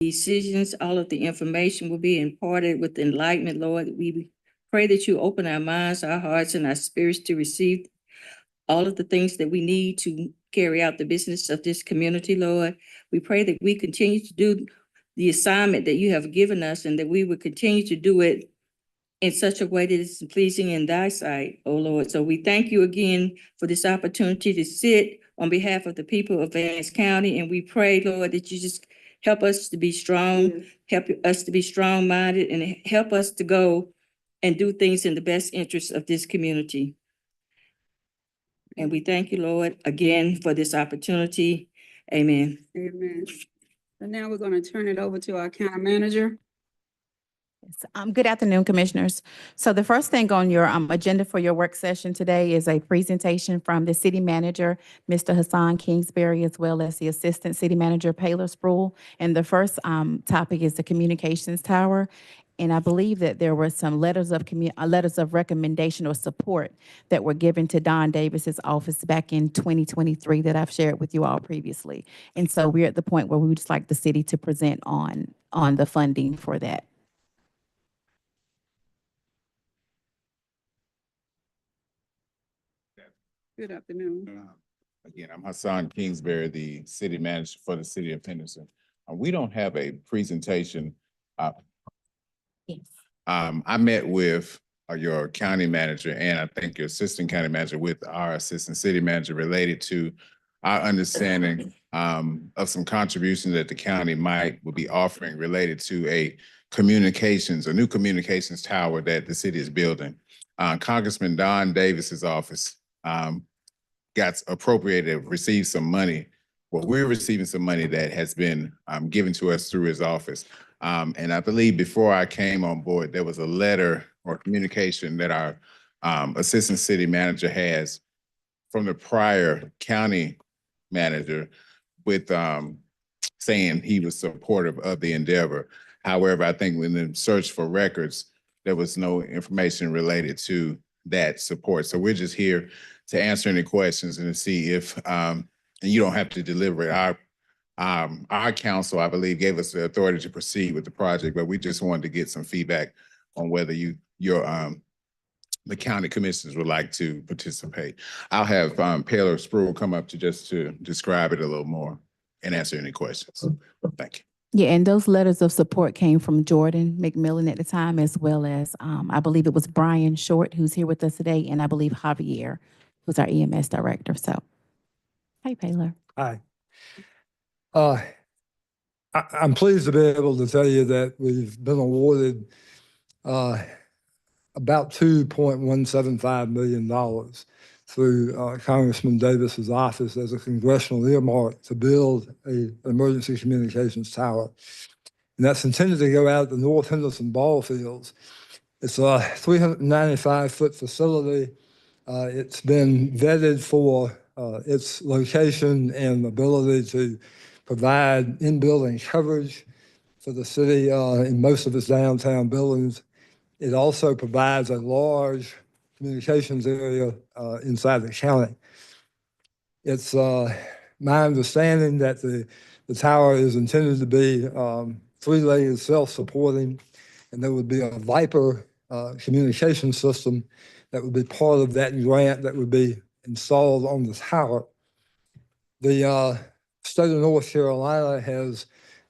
decisions. All of the information will be imparted with enlightenment, Lord. We pray that you open our minds, our hearts, and our spirits to receive all of the things that we need to carry out the business of this community, Lord. We pray that we continue to do the assignment that you have given us and that we would continue to do it in such a way that is pleasing in thy sight, oh Lord. So we thank you again for this opportunity to sit on behalf of the people of Vance County. And we pray, Lord, that you just help us to be strong, help us to be strong-minded, and help us to go and do things in the best interest of this community. And we thank you, Lord, again for this opportunity. Amen. Amen. And now we're going to turn it over to our county manager. Good afternoon, Commissioners. So the first thing on your agenda for your work session today is a presentation from the City Manager, Mr. Hassan Kingsbury, as well as the Assistant City Manager, Paler Sproul. And the first topic is the Communications Tower. And I believe that there were some letters of recommendation or support that were given to Don Davis's office back in 2023 that I've shared with you all previously. And so we're at the point where we would just like the city to present on the funding for that. Good afternoon. Again, I'm Hassan Kingsbury, the city manager for the city of Henderson. We don't have a presentation. Yes. I met with your county manager and I think your assistant county manager with our assistant city manager related to our understanding of some contributions that the county would be offering related to a new communications tower that the city is building. Congressman Don Davis's office got appropriated, received some money. Well, we're receiving some money that has been given to us through his office. And I believe before I came on board, there was a letter or communication that our assistant city manager has from the prior county manager with saying he was supportive of the endeavor. However, I think when the search for records, there was no information related to that support. So we're just here to answer any questions and to see if, and you don't have to deliver it. Our council, I believe, gave us the authority to proceed with the project, but we just wanted to get some feedback on whether the county commissioners would like to participate. I'll have Paler Sproul come up to describe it a little more and answer any questions. Thank you. Yeah, and those letters of support came from Jordan McMillan at the time, as well as I believe it was Brian Short, who's here with us today, and I believe Javier, who's our EMS director. So, hi, Paler. Hi. I'm pleased to be able to tell you that we've been awarded about $2.175 million through Congressman Davis's office as a congressional earmark to build an emergency communications tower. And that's intended to go out at the North Henderson ball fields. It's a 395-foot facility. It's been vetted for its location and ability to provide in-building coverage for the city in most of its downtown buildings. It also provides a large communications area inside the county. It's my understanding that the tower is intended to be three-legged, self-supporting, and there would be a Viper communication system that would be part of that grant that would be installed on the tower. The state of North Carolina has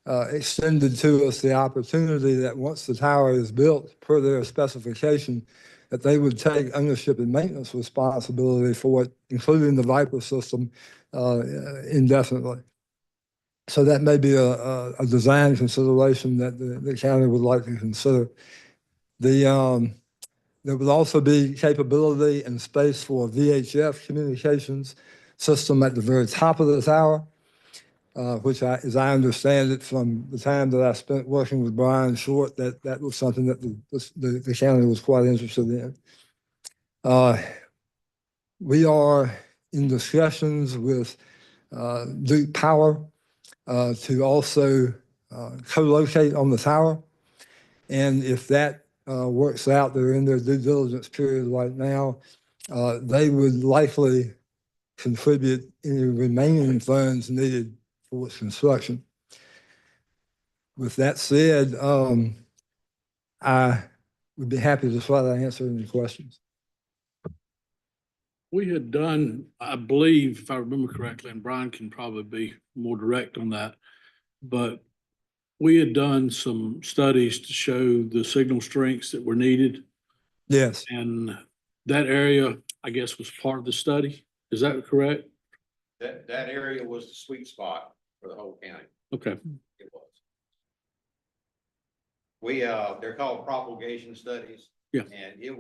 extended to us the opportunity that once the tower is built per their specification, that they would take ownership and maintenance responsibility for it, including the Viper system, indefinitely. So that may be a design consideration that the county would like to consider. There would also be capability and space for a VHF communications system at the very top of the tower, which, as I understand it from the time that I spent working with Brian Short, that was something that the county was quite interested in. We are in discussions with Duke Power to also co-locate on the tower. And if that works out, they're in their due diligence period right now, they would likely contribute any remaining funds needed for its construction. With that said, I would be happy to try to answer any questions. We had done, I believe, if I remember correctly, and Brian can probably be more direct on that, but we had done some studies to show the signal strengths that were needed, Yes, and that area, I guess, was part of the study. Is that correct? That area was the sweet spot for the whole county. Okay, It was. They're called propagation studies. Yeah. And it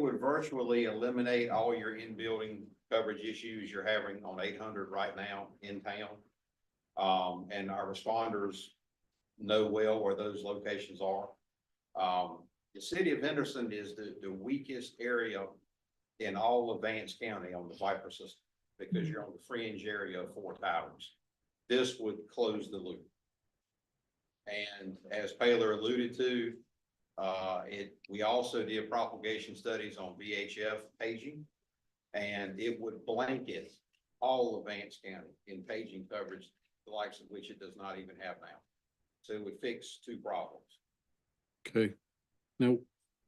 would virtually eliminate all your in-building coverage issues you're having on 800 right now in town. And our responders know well where those locations are. The city of Henderson is the weakest area in all of Vance County on the Viper system, because you're on the fringe area of 4 towers. This would close the loop. And as Paylor alluded to, we also did propagation studies on VHF paging, and it would blanket all of Vance County in paging coverage, the likes of which it does not even have now. So it would fix 2 problems. okay. Now,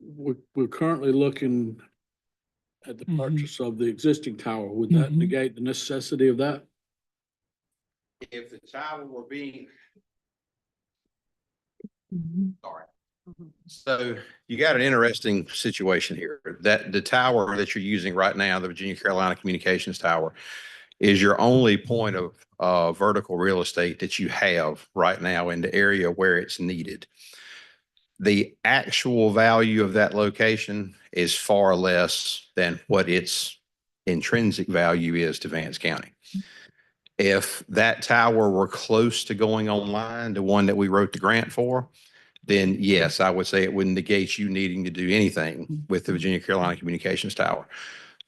we're currently looking at the purchase of the existing tower. Would that negate the necessity of that? If the tower were being, sorry. So you got an interesting situation here, that the tower that you're using right now, the Virginia Carolina Communications Tower, is your only point of vertical real estate that you have right now in the area where it's needed. The actual value of that location is far less than what its intrinsic value is to Vance County. If that tower were close to going online, the one that we wrote the grant for, then yes, I would say it wouldn't negate you needing to do anything with the Virginia Carolina Communications Tower.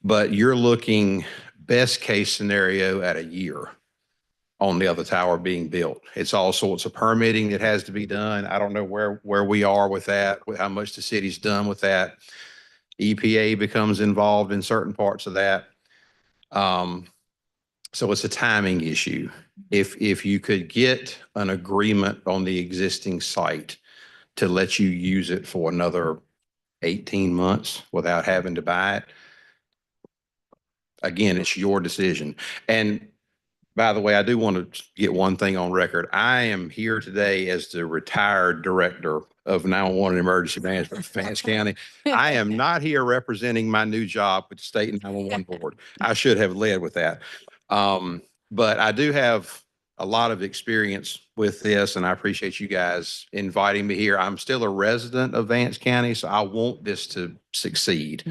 But you're looking best case scenario at a year on the other tower being built. It's all sorts of permitting that has to be done. I don't know where we are with that, with how much the city's done with that. EPA becomes involved in certain parts of that. So it's a timing issue. If you could get an agreement on the existing site to let you use it for another 18 months without having to buy it, again, it's your decision. And by the way, I do want to get one thing on record. I am here today as the retired director of 911 and emergency management for Vance County. I am not here representing my new job with the state 911 board. I should have led with that. But I do have a lot of experience with this, and I appreciate you guys inviting me here. I'm still a resident of Vance County, so I want this to succeed.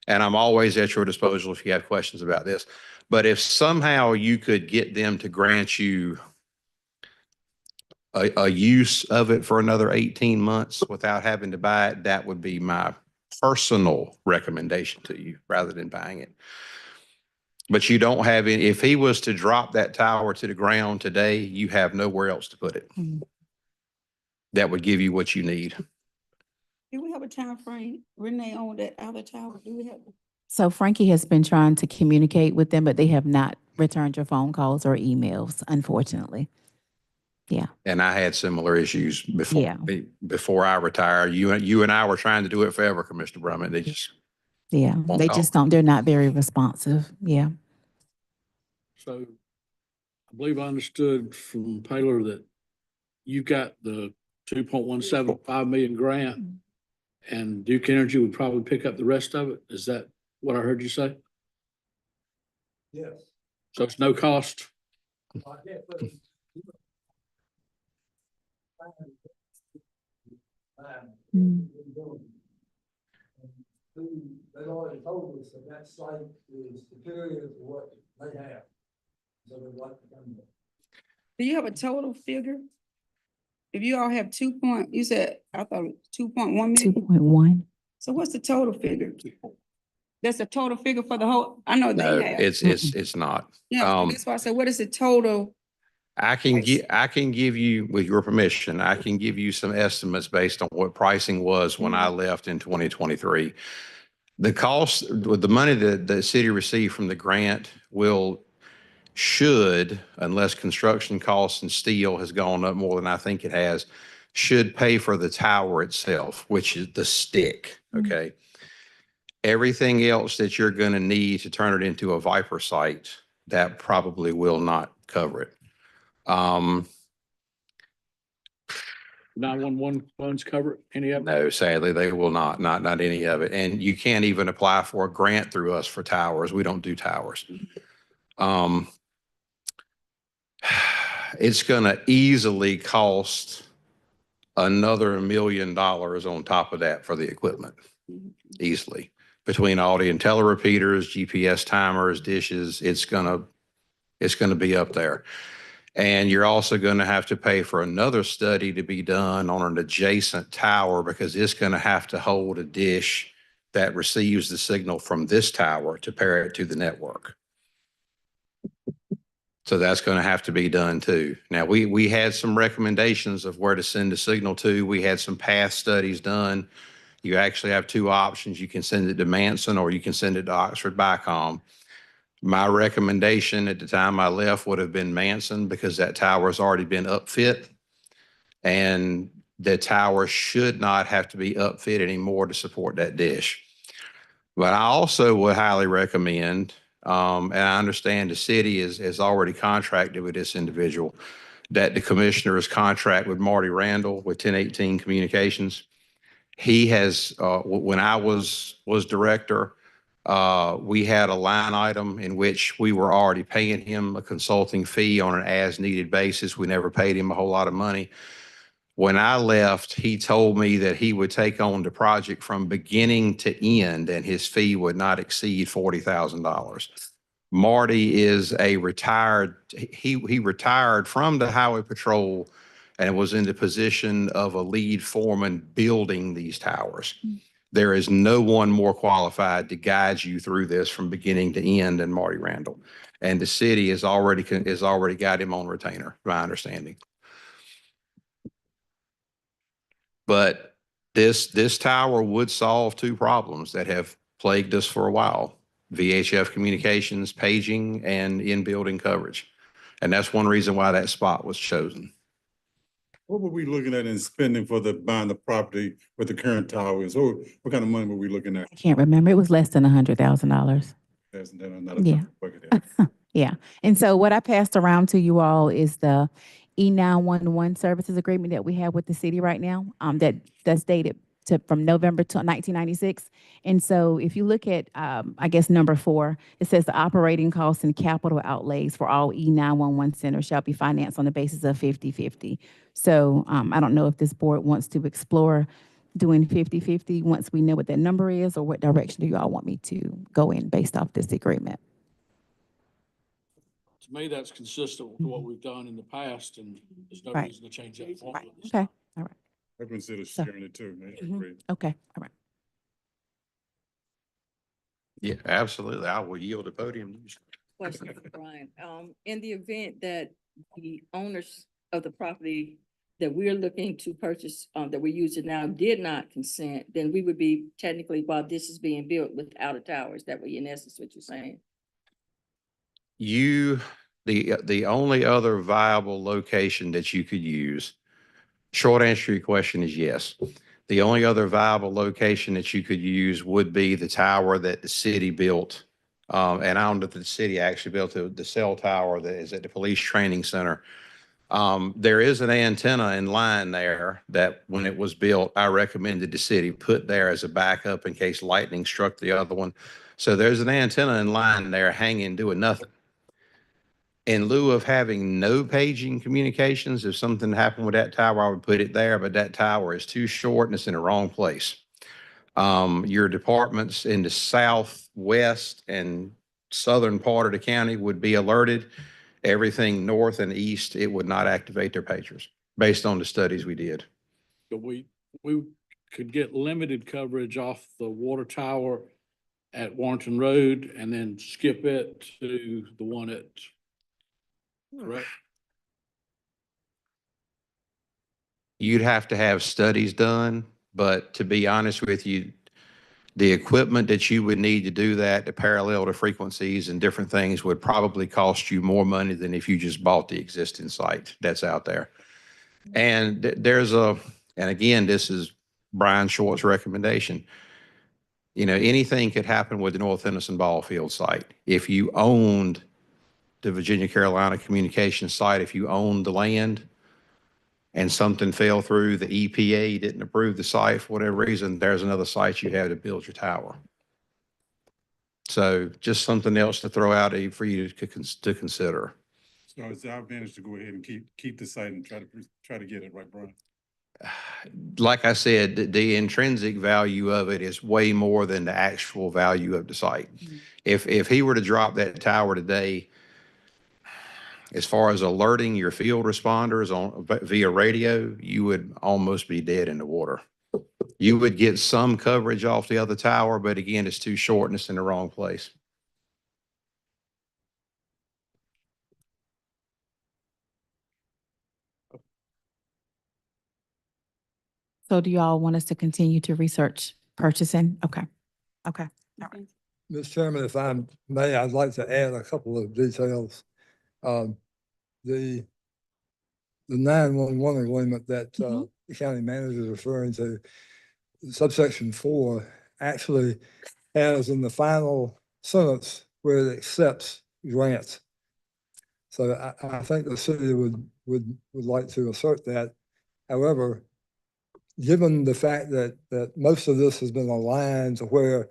And I'm always at your disposal if you have questions about this. But if somehow you could get them to grant you a use of it for another 18 months without having to buy it, that would be my personal recommendation to you rather than buying it. But you don't have any, if he was to drop that tower to the ground today, you have nowhere else to put it. That would give you what you need. Do we have a time frame, Renee, on that other tower? Do we have? So Frankie has been trying to communicate with them, but they have not returned your phone calls or emails, unfortunately. Yeah. And I had similar issues before, Yeah. before I retired. You and I were trying to do it forever, Commissioner Brummett. They just Yeah. won't They talk. just don't, they're not very responsive. Yeah. So I believe I understood from Paylor that you got the 2.175 million grant, and Duke Energy would probably pick up the rest of it. Is that what I heard you say? yes. So it's no cost? They've already told us that that site is superior to what they have. So they'd like to come there. Do you have a total figure? If you all have you said, I thought 2.1 million. 2.1. So what's the total figure? That's the total figure for the whole, I know No, they have. it's not. Yeah, that's why I said, what is the total? I can give you, with your permission, I can give you some estimates based on what pricing was when I left in 2023. The cost with the money that the city received from the grant will should, unless construction costs and steel has gone up more than I think it has, should pay for the tower itself, which is the stick, okay? Everything else that you're going to need to turn it into a Viper site, that probably will not cover it. 911 funds cover any of it? No, sadly, they will not any of it. And you can't even apply for a grant through us for towers. We don't do towers. It's going to easily cost another $1 million on top of that for the equipment, easily. Between all the telerepeaters, GPS timers, dishes, it's gonna be up there. And you're also going to have to pay for another study to be done on an adjacent tower because it's going to have to hold a dish that receives the signal from this tower to pair it to the network. So that's going to have to be done too. Now, we had some recommendations of where to send the signal to. We had some path studies done. You actually have two options. You can send it to Manson or you can send it to Oxford Bicom. My recommendation at the time I left would have been Manson because that tower has already been upfit. And the tower should not have to be upfit anymore to support that dish. But I also would highly recommend, and I understand the city has already contracted with this individual, that the commissioners contract with Marty Randall with 1018 Communications. He has, when I was director, we had a line item in which we were already paying him a consulting fee on an as-needed basis. We never paid him a whole lot of money. When I left, he told me that he would take on the project from beginning to end and his fee would not exceed $40,000. Marty is a retired, he retired from the Highway Patrol and was in the position of a lead foreman building these towers. There is no one more qualified to guide you through this from beginning to end than Marty Randall. And the city has already got him on retainer, my understanding. But this tower would solve two problems that have plagued us for a while: VHF communications, paging, and in-building coverage. And that's one reason why that spot was chosen. What were we looking at in spending for buying the property with the current tower is? What kind of money were we looking at? I can't remember. It was less than $100,000. That's not a Yeah. bucket there. Yeah. And so what I passed around to you all is the E911 services agreement that we have with the city right now, that's dated from November to 1996. And so if you look at, I guess, number 4, it says the operating costs and capital outlays for all E911 centers shall be financed on the basis of 50-50. So I don't know if this board wants to explore doing 50-50 once we know what that number is, or what direction do you all want me to go in based off this agreement? To me, that's consistent with what we've done in the past, and there's no Right. reason to change that formula. Right. this Okay. time. All right. I consider So- sharing it too, man. Mhm. Great. Okay. All right. Yeah, absolutely. I will yield the podium. Question for Brian. In the event that the owners of the property that we're looking to purchase, that we're using now did not consent, then we would be technically, while this is being built, without a tower. Is that what, in essence, what you're saying? The only other viable location that you could use, short answer to your question is yes. The only other viable location that you could use would be the tower that the city built. And I don't know if the city actually built the cell tower that is at the police training center. There is an antenna in line there that when it was built, I recommended the city put there as a backup in case lightning struck the other one. So there's an antenna in line there hanging, doing nothing. In lieu of having no paging communications, if something happened with that tower, I would put it there, but that tower is too short and it's in the wrong place. Your departments in the southwest and southern part of the county would be alerted. Everything north and east, it would not activate their pagers based on the studies we did. But we could get limited coverage off the water tower at Warrenton Road and then skip it to the one at, correct? You'd have to have studies done, but to be honest with you, The equipment that you would need to do that, to parallel the frequencies and different things would probably cost you more money than if you just bought the existing site that's out there. And and again, this is Brian Short's recommendation. You know, anything could happen with the North Henderson Ball Field site. If you owned the Virginia Carolina Communications site, if you owned the land and something fell through, the EPA didn't approve the site for whatever reason, there's another site you have to build your tower. So just something else to throw out for you to consider. So it's our advantage to go ahead and keep the site and try to get it right, Brian. Like I said, the intrinsic value of it is way more than the actual value of the site. If he were to drop that tower today, as far as alerting your field responders via radio, you would almost be dead in the water. You would get some coverage off the other tower, but again, it's too short and it's in the wrong place. So do y'all want us to continue to research purchasing? Okay, okay. Mr. Chairman, if I may, I'd like to add a couple of details. The 911 agreement that the county manager is referring to, subsection 4, actually has in the final sentence where it accepts grants. So I think the city would like to assert that. However, given the fact that most of this has been aligned to where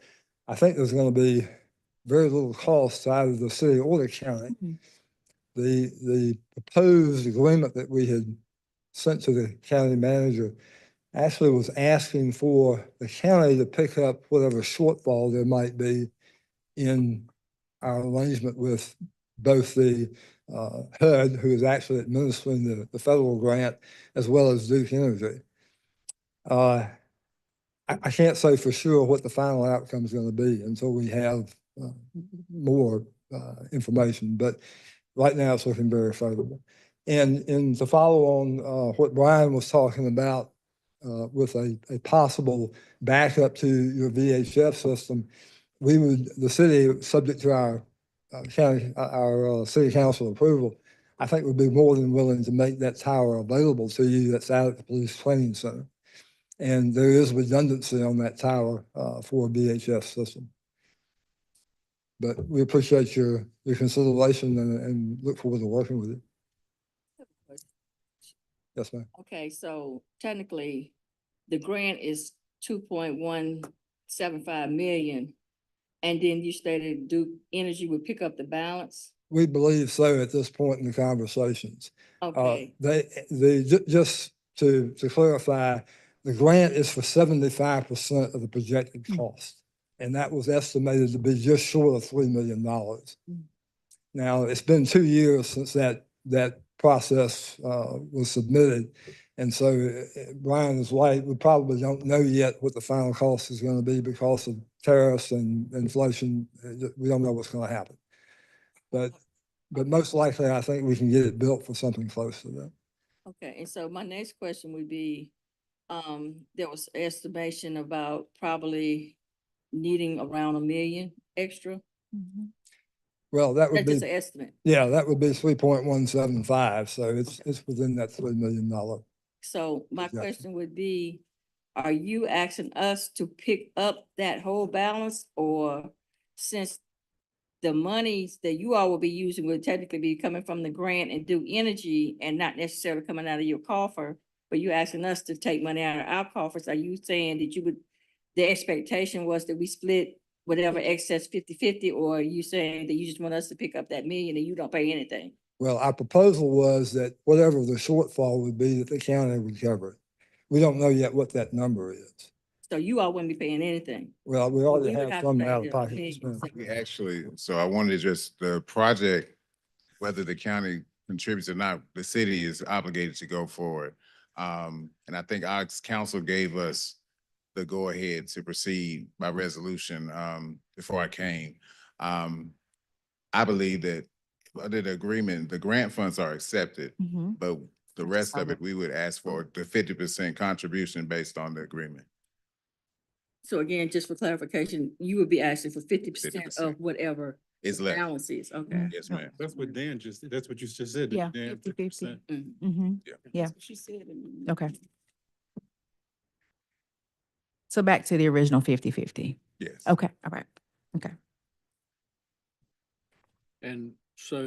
I think there's going to be very little cost to either the city or the county, the proposed agreement that we had sent to the county manager actually was asking for the county to pick up whatever shortfall there might be in our arrangement with both the HUD, who is actually administering the federal grant, as well as Duke Energy. I can't say for sure what the final outcome is going to be until we have more information, but right now it's looking very favorable. And to follow on what Brian was talking about with a possible backup to your VHF system, the city, subject to our city council approval, I think would be more than willing to make that tower available to you that's out at the police training center. And there is redundancy on that tower for a VHF system. But we appreciate your consideration and look forward to working with you. Yes, ma'am. Okay, so technically, the grant is 2.175 million. And then you stated Duke Energy would pick up the balance? We believe so at this point in the conversations. Okay. Just to clarify, the grant is for 75% of the projected cost. And that was estimated to be just short of $3 million. Now, it's been 2 years since that process was submitted. And so Brian is right, we probably don't know yet what the final cost is going to be because of tariffs and inflation. We don't know what's going to happen. But most likely, I think we can get it built for something close to that. Okay, and so my next question would be, there was estimation about probably needing around $1 million extra. Well, that would That's just be, an estimate. yeah, that would be 3.175. So it's within that $3 million. So my Exactly. question would be, are you asking us to pick up that whole balance, or since the monies that you all will be using would technically be coming from the grant and Duke Energy and not necessarily coming out of your coffer, but you asking us to take money out of our coffers, are you saying that the expectation was that we split whatever excess 50-50, or are you saying that you just want us to pick up that $1 million and you don't pay anything? Well, our proposal was that whatever the shortfall would be, that the county would cover it. We don't know yet what that number is. So you all wouldn't be paying anything? Well, we already We would have have to some pay out the of pocket million. expense. We actually, so I wanted to the project, whether the county contributes or not, the city is obligated to go forward. And I think our council gave us the go-ahead to proceed by resolution before I came. I believe that under the agreement, the grant funds are accepted, but the rest of it, we would ask for the 50% contribution based on the agreement. So again, just for clarification, you would be asking for 50% 50%. of whatever It's left. balance is, okay? Yes, ma'am. That's what Dan just, that's what you just said. Yeah, Dan, 50-50. 50%. Mhm. Mm-hmm. Yeah. That's what she said. Okay. So back to the original 50-50. Yes. Okay, all right. Okay. And so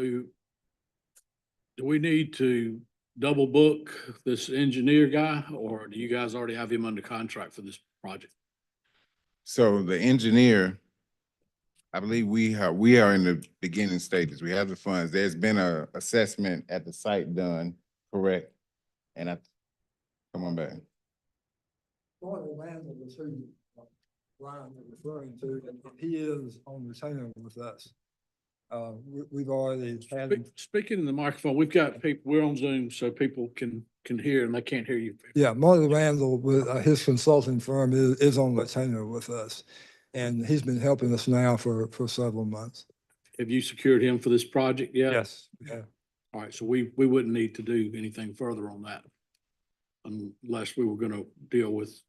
do we need to double book this engineer guy, or do you guys already have him under contract for this project? So the engineer, I believe we are in the beginning stages. We have the funds. There's been a assessment at the site done, correct? And come on back. Marty Randall was who Ryan was referring to, and he is on retainer with us. We've already had, Speaking in the microphone, we've got people, we're on Zoom, so people can hear and they can't hear you. yeah, Marty Randall with his consulting firm is on retainer with us. And he's been helping us now for several months. Have you secured him for this project yet? Yes. Yeah. All right, so we wouldn't need to do anything further on that unless we were gonna deal with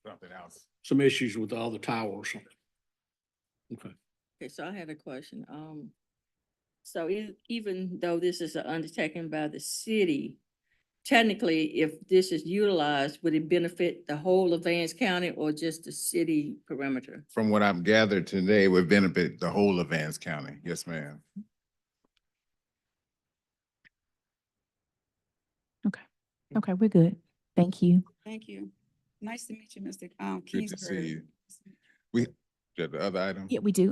Something else. some issues with the other tower or something. Okay. Okay, so I had a question. So even though this is an undertaking by the city, technically, if this is utilized, would it benefit the whole of Vance County or just the city perimeter? From what I've gathered today, would benefit the whole of Vance County. Yes, ma'am. Okay, we're good. Thank you. Thank you. Nice to meet you, Mr. Good to Kingsbury. see you. We, the other item? Yeah, we do.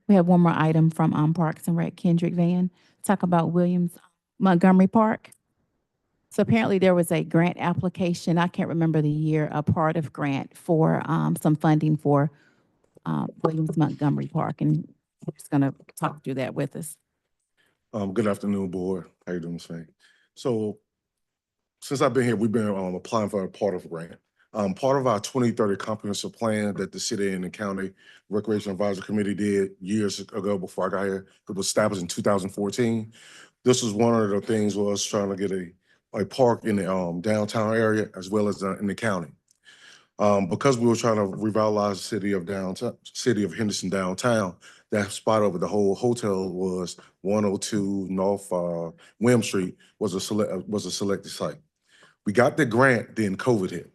We have one more item from Parks and Rec, Kendrick Van, talk about Williams Montgomery Park. So apparently there was a grant application, I can't remember the year, a part of grant for some funding for Williams Montgomery Park, and he's gonna talk through that with us. Good afternoon, board. How you doing, Ms. Faye? So since I've been here, we've been applying for a part of grant. Part of our 2030 comprehensive plan that the city and the county recreation advisory committee did years ago before I got here, it was established in 2014. This was one of the things was trying to get a park in the downtown area as well as in the county. Because we were trying to revitalize the city of Henderson downtown, that spot over the whole hotel was 102 North William Street was a selected site. We got the grant, then COVID hit.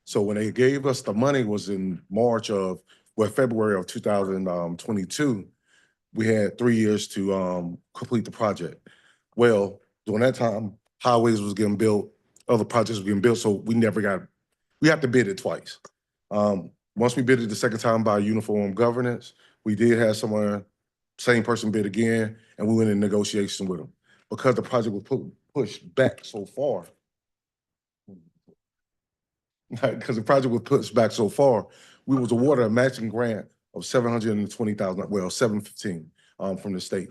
So when they gave us the money was in February of 2022, we had 3 years to complete the project. Well, during that time, highways was getting built, other projects were getting built, so we have to bid it twice. Once we bid it the second time by uniform governance, we did have same person bid again, and we went in negotiation with them. Because the project was pushed back so far, we was awarded a matching grant of $720,000, well, $715 from the state.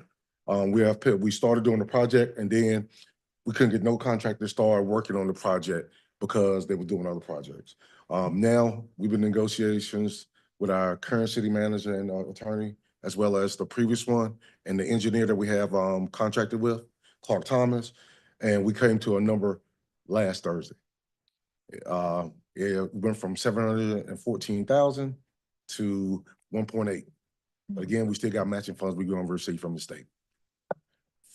We started doing the project, and then we couldn't get no contractor to start working on the project because they were doing other projects. Now we've been in negotiations with our current city manager and attorney, as well as the previous one and the engineer that we have contracted with, Clark Thomas, and we came to a number last Thursday. It went from 714,000 to 1.8. But again, we still got matching funds we're going to receive from the state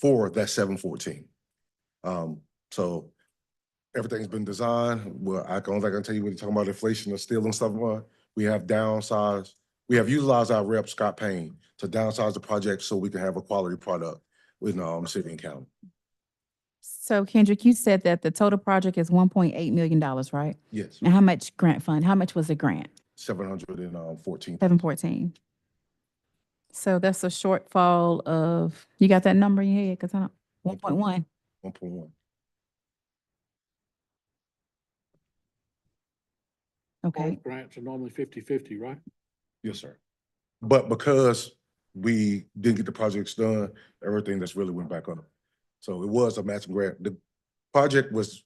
for that 714. So everything's been designed. Well, I can tell you when you're talking about inflation of steel and stuff. We have downsized. We have utilized our rep, Scott Payne, to downsize the project so we can have a quality product within city and county. So Kendrick, you said that the total project is $1.8 million, right? Yes, And how much grant fund? How much was the grant? 714. 714. So that's a shortfall of, you got that number in your head? Because I don't, 1.1. 1.1. Okay. All grants are normally 50-50, right? Yes, sir. But because we didn't get the projects done, everything that's really went back up. So it was a matching grant. The project was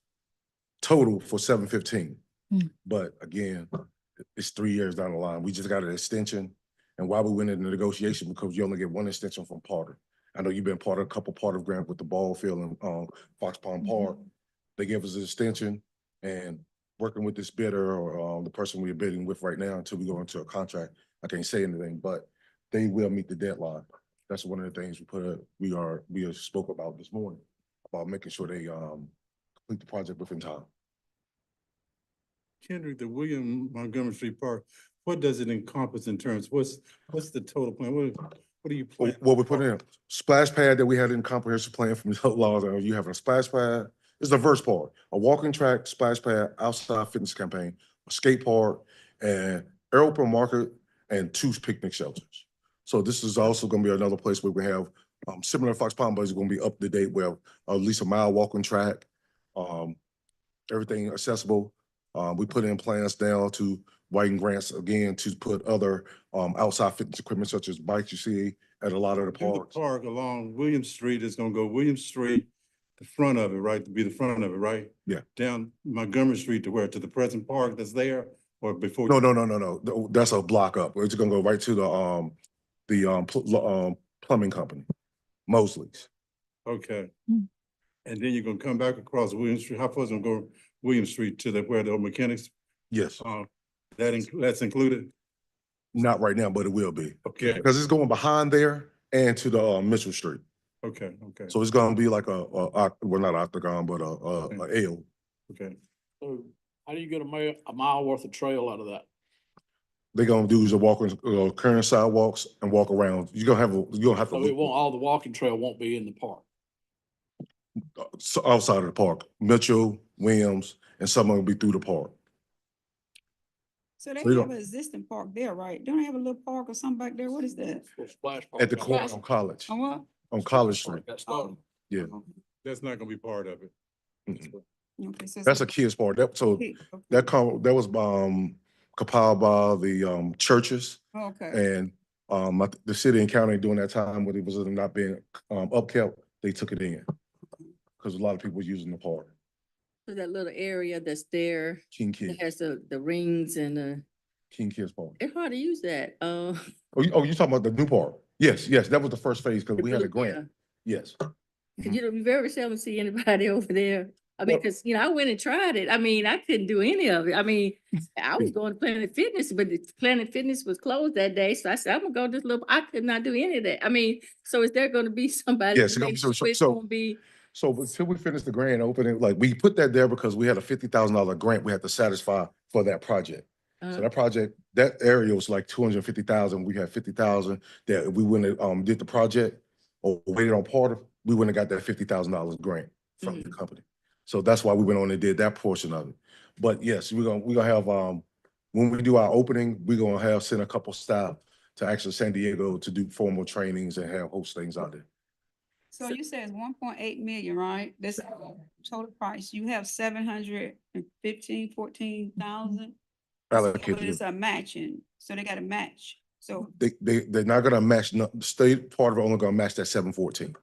total for 715. But again, it's 3 years down the line. We just got an extension. And why we went into negotiation, because you only get one extension from Porter. I know you've been part of a couple part of grant with the ball field and Fox Pond Park. They gave us an extension, and working with this bidder or the person we're bidding with right now until we go into a contract. I can't say anything, but they will meet the deadline. That's one of the things we spoke about this morning, about making sure they complete the project within time. Kendrick, the William Montgomery Street Park, what does it encompass in terms, what's the total plan? What are you planning? What we put in, splash pad that we had in comprehensive plan from the laws, you have a splash pad, it's the first part, a walking track, splash pad, outside fitness campaign, a skate park, and open market, and 2 picnic shelters. So this is also gonna be another place where we have, similar to Fox Pond, but it's gonna be up to date, where at least a mile walking track, everything accessible. We put in plans now to writing grants again to put other outside fitness equipment such as bikes you see at a lot of the Do the parks. park along William Street is gonna go William Street, the front of it, right, to be the front of it, right? Yeah. Down Montgomery Street to where, to the present park that's there, or before? No. That's a block up. It's gonna go right to the plumbing company, Mosley's. Okay. Mm. And then you're gonna come back across William Street, how far is it gonna go William Street to where the mechanics, Yes, that's included? not right now, but it will be. Okay, Because it's going behind there and to the Mitchell Street. okay. So it's gonna be like well, not octagon, but a L. Okay. So how do you get a mile worth of trail out of that? They're gonna do is a walking, current sidewalks and walk around. You're gonna have to So it won't, all the walking trail won't be in the park. outside of the park, Mitchell, Williams, and some of them will be through the park. So they So you have don't- an existing park there, right? Don't they have a little park or something back there? What is that? For splash park. At the corner on College, On what? on College Street. That's started. Yeah. That's not gonna be part of it. Mhm. Okay, so. That's a kids park. That was compiled by the churches Okay, and the city and county during that time when it was not being upkept, they took it in. Because a lot of people were using the park. So that little area that's there, King that Kids, has the rings and King Kids Park. it's hard to use that. Oh, you talking about the new park? Yes, that was the first phase because we had a grant. Yes. Cause you know, we very seldom see anybody over there. I mean, cause you know, I went and tried it. I mean, I couldn't do any of it. I mean, I was going to Planet Fitness, but Planet Fitness was closed that day. So I said, I'm gonna go this little, I could not do any of that. I mean, so is there gonna be somebody? Yes, to make so- sure it's so- gonna be, So until we finish the grant opening, like we put that there because we had a $50,000 grant we had to satisfy for that project. So that project, that area was like 250,000. We had 50,000 that if we wouldn't have did the project or waited on part of, we wouldn't have got that $50,000 grant from the company. So that's why we went on and did that portion of it. But yes, we're gonna have when we do our opening, we're gonna have send a couple staff to actually San Diego to do formal trainings and have host things out there. so you said it's 1.8 million, right? This is total price. You have 14,000. Allocated. It's a matching, so they got to match. So They're not gonna match, the state part of it only gonna match that 714.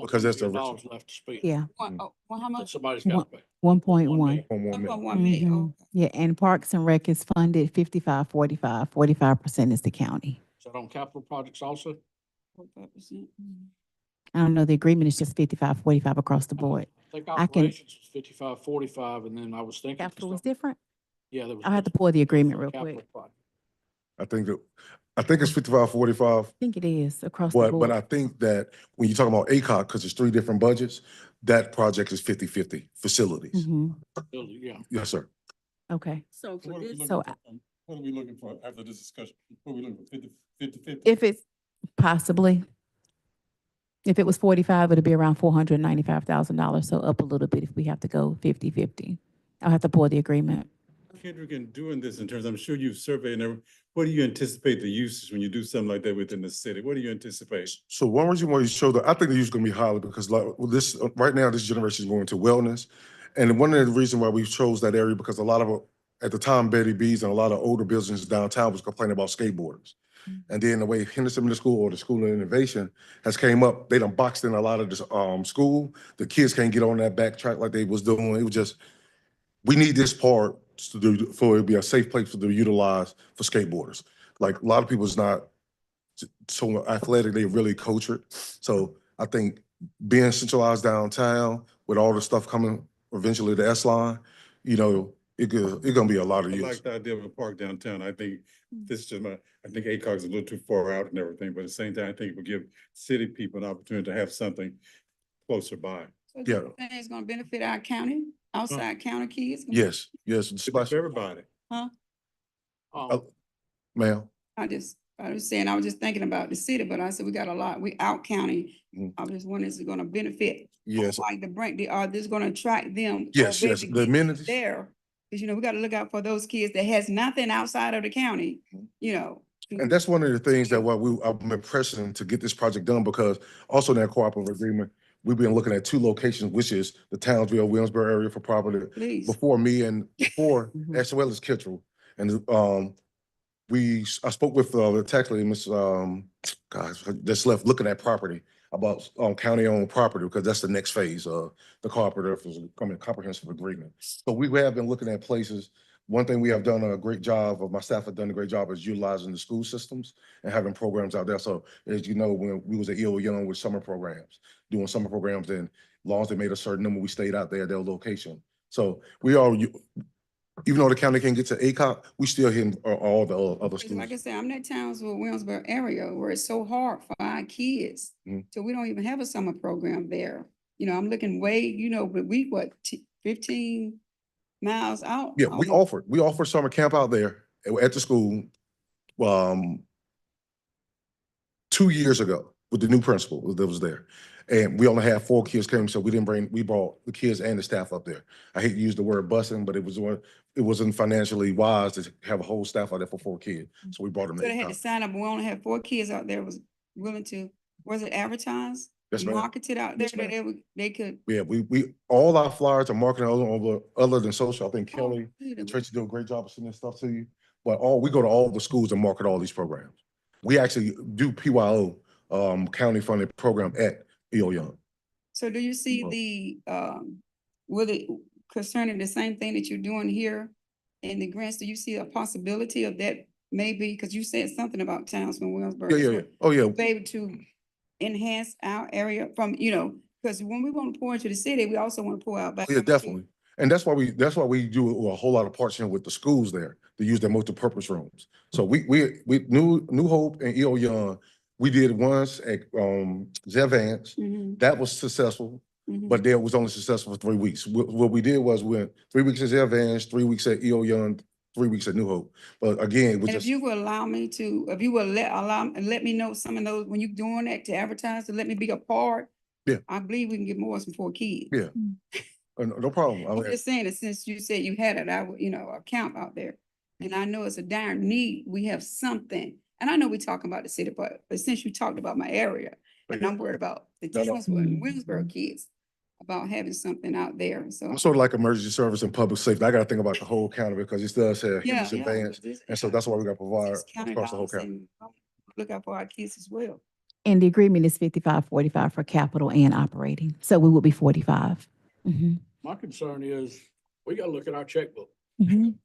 Because that's the original. $1.2 million left to spend. Yeah, well, how That much? somebody's got to pay. 1.1. 1 1.1 more million. Mhm. Yeah, and Parks and Rec is funded 55-45. 45% is the county. Is that on capital projects also? 45%. I don't know, the agreement is just 55-45 across the board. I think I can- operations was 55-45, and then I was thinking. Capital was stuff- different? Yeah, there was. I had to pull the agreement for real capital quick. project. I think it's 55-45. I think it is across the But I board. think that when you talk about ACOG, because there's 3 different budgets, that project is 50-50 facilities. Mhm. Yeah. Yes, sir. Okay. so for What are we this, looking So for? What are we looking for after this discussion? What are we looking for, 50-50? if it's possibly, if it was 45, it'd be around $495,000. So up a little bit if we have to go 50-50. I'll have to pull the agreement. Kendrick, in doing this in terms, I'm sure you've surveyed, what do you anticipate the usage when you do something like that within the city? What do you anticipate? So one reason why you show that, I think the use is gonna be higher because like this, right now, this generation is going to wellness. And one of the reasons why we chose that area, because a lot of, at the time, Betty B's and a lot of older businesses downtown was complaining about skateboarders. And then the way Henderson Middle School or the School of Innovation has came up, they done boxed in a lot of this school. The kids can't get on that back track like they was doing. It was just, we need this part to do, for it to be a safe place to utilize for skateboarders. Like a lot of people is not so athletic, they really cultured. So I think being centralized downtown with all the stuff coming eventually to S-Line, you know, it's gonna be a lot of I use. like the idea of a park downtown. I think this is just I think ACOG is a little too far out and everything, but at the same time, I think it would give city people an opportunity to have something closer by. So Yeah. do you think it's gonna benefit our county, outside county kids? Yes, yes, It's especially, everybody. Huh? ma'am. I was saying, I was just thinking about the city, but I said, we got a lot, we out county. Mhm. I was just wondering, is it gonna benefit? Yes, Like the brand, are this gonna attract them? yes, or yes, maybe the get amenities. there? Cause we gotta look out for those kids that has nothing outside of the county, Mhm. to- And that's one of the things that I'm pressing to get this project done, because also in that cooperative agreement, we've been looking at two locations, which is the Townsville, Williamsburg area for property Please. before me and before, Mhm. as well as Kittrell. And I spoke with the tax lady, Miss gosh, that's left looking at property about county owned property, because that's the next phase of the comprehensive agreement. So we have been looking at places. One thing we have done a great job of, my staff have done a great job, is utilizing the school systems and having programs out there. So as you know, when we was at EO Young with summer programs, doing summer programs, and as long as they made a certain number, we stayed out there at their location. So we are, even though the county can't get to ACOG, we still hitting all the other Cause schools. like I said, I'm that Townsville, Williamsburg area where it's so hard for our kids. Mhm. So we don't even have a summer program there. I'm looking way, but we 15 miles out? Yeah, we offer summer camp out there at the school, 2 years ago with the new principal that was there. And we only had 4 kids came, so we brought the kids and the staff up there. I hate to use the word busing, but it wasn't financially wise to have a whole staff out there for 4 kids. So we brought them So they had to to sign up, we only had 4 kids out there was willing to, was it advertised? Yes, ma'am. Marketed out there Yes, ma'am. that they could. Yeah, we all our flyers are marketing other than social. I think Kelly good. and Tracy do a great job of sending stuff to you. But we go to all the schools and market all these programs. We actually do PYO county funded program at EO Young. So do you see will it, concerning the same thing that you're doing here in the grants, do you see a possibility of that maybe, because you said something about Townsville, Williamsburg. Yeah. Oh yeah. Be able to enhance our area from, because when we want to pour into the city, we also want to pour out back. Yeah, definitely. And that's why we do a whole lot of partnership with the schools there to use their multi-purpose rooms. So we New Hope and EO Young, we did once at Vance. Mhm, That was successful, mhm. but there was only successful for 3 weeks. What we did was we went 3 weeks at Vance, 3 weeks at EO Young, 3 weeks at New Hope. But again, we And if just you will allow me to, if you will let me know some of those, when you're doing that to advertise, to let me be a part. Yeah. I believe we can get more than 4 kids. Yeah. No problem. I'm just saying that since you said you had it, I would, a camp out there. And I know it's a dire need. We have something. And I know we're talking about the city, but since you talked about my area, and I'm worried about the No, no. Townsville and Williamsburg kids, about having something out there, so. I'm sort of like emergency service and public safety. I got to think about the whole county because it does have Yeah, Henderson Vance. And so that's why we got to provide It's county across the whole dollars county. and look out for our kids as well. And the agreement is 55-45 for capital and operating. So we will be 45. Mhm. My concern is, we gotta look at our checkbook. Mhm.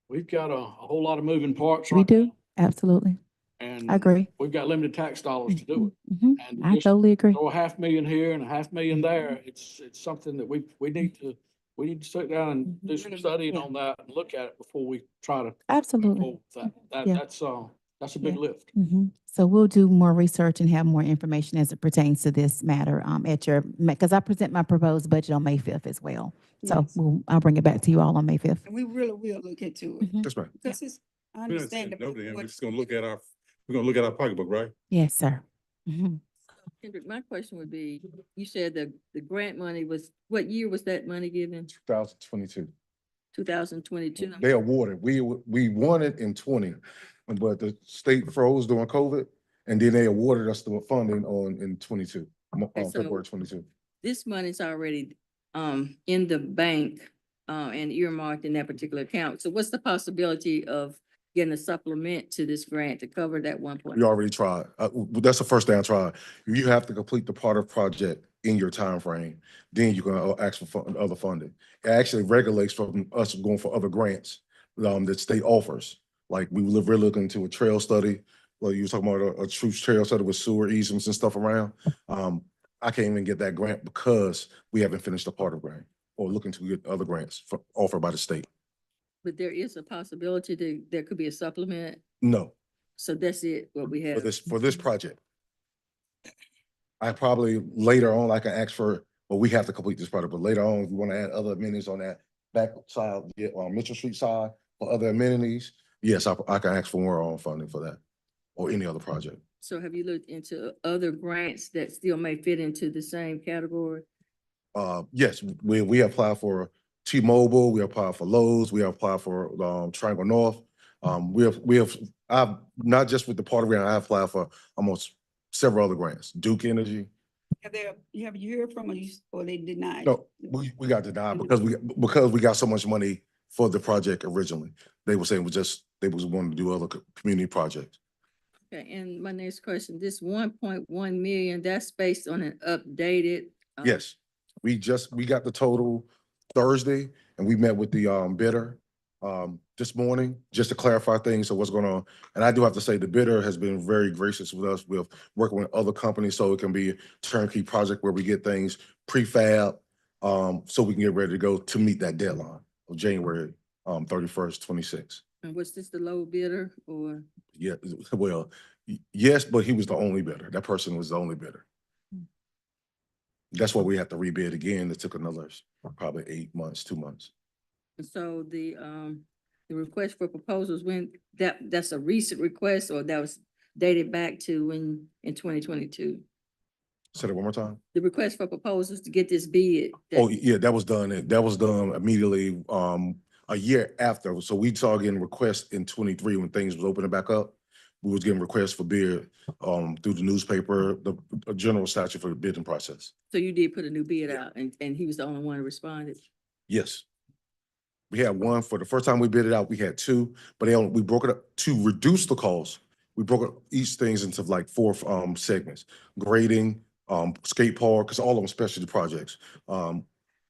We've got a whole lot of moving parts. We right do, now, absolutely. And I agree. we've got limited tax dollars to do it. Mhm. And I just totally agree. throw $500,000 here and $500,000 there. It's something that we need to sit down and do some studying on that and look at it before we try to. Absolutely. Yeah. That's a big Yeah. lift. So we'll do more research and have more information as it pertains to this matter at your, because I present my proposed budget on May 5th as well. So Yes. I'll bring it back to you all on May 5th. And we really will look into it, Mhm. Yes, ma'am. because it's, I We're not understand. saying the- no to him. We're what- just gonna look at our pocketbook, right? Yes, sir. Mhm. Kendrick, my question would be, you said the grant money was, what year was that money given? 2022. 2022? They awarded. We won it in 20, but the state froze during COVID, and then they awarded us the funding in 22, Okay, so- February 22. This money's already in the bank and earmarked in that particular account. So what's the possibility of getting a supplement to this grant to cover that 1 point? We already tried. That's the first thing I tried. You have to complete the part of project in your time frame. Then you can ask for other funding. It actually regulates from us going for other grants that state offers. Like we're looking into a trail study. Well, you were talking about a true trail study with sewer easements and stuff around. I can't even get that grant because we haven't finished the part of grant or looking to get other grants offered by the state. But there is a possibility that there could be a supplement. No, So that's it, what we for have. this project. I probably later on, I can ask for, well, we have to complete this project, but later on, if we want to add other amenities on that back side, on Mitchell Street side for other amenities, yes, I can ask for more funding for that or any other project. So have you looked into other grants that still may fit into the same category? Yes, we applied for T-Mobile, we applied for Lowe's, we applied for Triangle North. I've not just with the part grant, I applied for almost several other grants, Duke Energy. Have you heard from them or they denied? No, we got denied because we got so much money for the project originally. They were saying they was wanting to do other community projects. Okay, and my next question, this 1.1 million, that's based on an updated. Yes, we got the total Thursday and we met with the bidder this morning just to clarify things of what's going on. And I do have to say the bidder has been very gracious with us with working with other companies so it can be a turnkey project where we get things prefab so we can get ready to go to meet that deadline of January 31st, 26. And was this the low bidder or? Yeah, well, yes, but he was the only bidder. That person was the only bidder. That's why we have to rebid again. It took another probably 8 months, 2 months. So the request for proposals, when that's a recent request or that was dated back to when in 2022? Say that one more time. The request for proposals to get this bid. Oh, yeah, that was done immediately, a year after. So we started getting requests in 23 when things was opening back up. We was getting requests for bid, through the newspaper, the general statute for the bidding process. So you did put a new bid out and he was the only one who responded? Yes. We had one for the first time we bid it out, we had two, but we broke it up to reduce the cost. We broke up each things into like 4 segments: grading, skate park, because all of them specialty projects,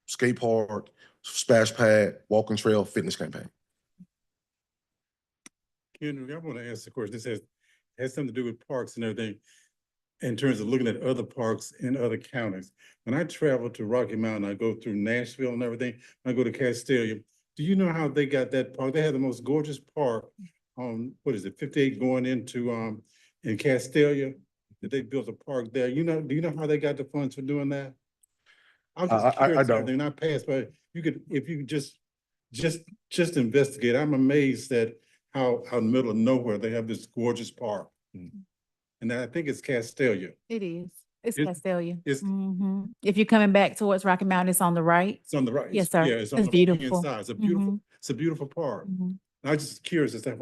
skate park, splash pad, walking trail, fitness campaign. Kendrick, I want to ask the question. This has something to do with parks and everything. In terms of looking at other parks in other counties. When I travel to Rocky Mountain, I go through Nashville and everything. I go to Castelia. Do you know how they got that park? They have the most gorgeous park on, what is it, 58 going into in Castelia, that they built a park there. Do you know how they got the funds for doing that? I was just curious. don't. They're not passed, but if you could just investigate. I'm amazed at how out in the middle of nowhere they have this gorgeous park. And I think it's Castelia. It is. It's It- Castelia. it's- If you're coming back towards Rocky Mountain, it's on the right. It's on the right. Yes, sir. Yeah, it's on It's the beautiful. inside. It's a Mhm. beautiful park. Mhm. I was just curious as to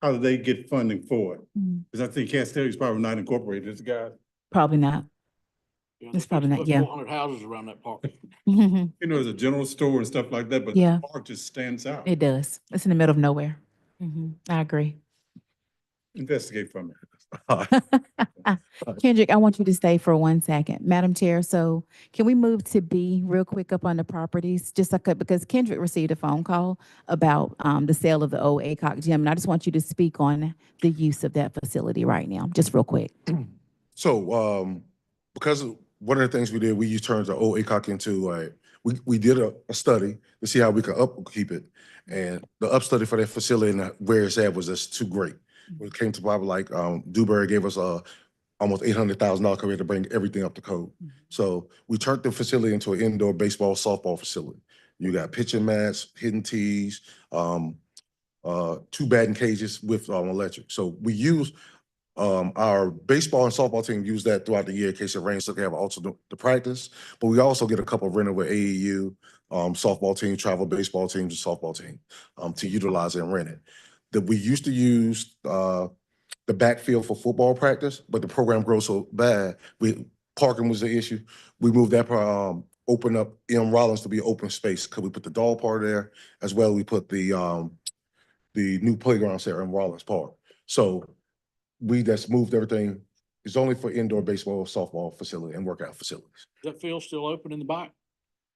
how did they get funding for it? Mhm. Because I think Castelia is probably not incorporated, is it, guys? Probably not. Yeah, It's they probably fixed not, to put yeah. 400 houses around that park. Mhm. You know, there's a general store and stuff like that, but Yeah. the park just stands out. It does. It's in the middle of nowhere. I agree. Investigate for me. Kendrick, I want you to stay for 1 second. Madam Chair, so can we move to B real quick up on the properties? Just because Kendrick received a phone call about the sale of the old ACOG gym, and I just want you to speak on the use of that facility right now, just real quick. So, because one of the things we did, we turned the old ACOG into we did a study to see how we could upkeep it. And the up study for that facility and where it's at was just too great. When it came to probably like Dewberry gave us almost $800,000 because we had to bring everything up to code. So we turned the facility into an indoor baseball, softball facility. You got pitching mats, hidden tees, 2 batting cages with electric. So we use our baseball and softball team use that throughout the year in case it rains, so they have also to practice. But we also get a couple of rented with AAU, softball team, travel baseball teams, and softball team to utilize and rent it. That we used to use the backfield for football practice, but the program grew so bad, parking was the issue. We moved that open up M. Rollins to be open space because we put the dog park there as well. We put the new playground there in Rollins Park. So we just moved everything. It's only for indoor baseball, softball facility and workout facilities. Is that field still open in the back?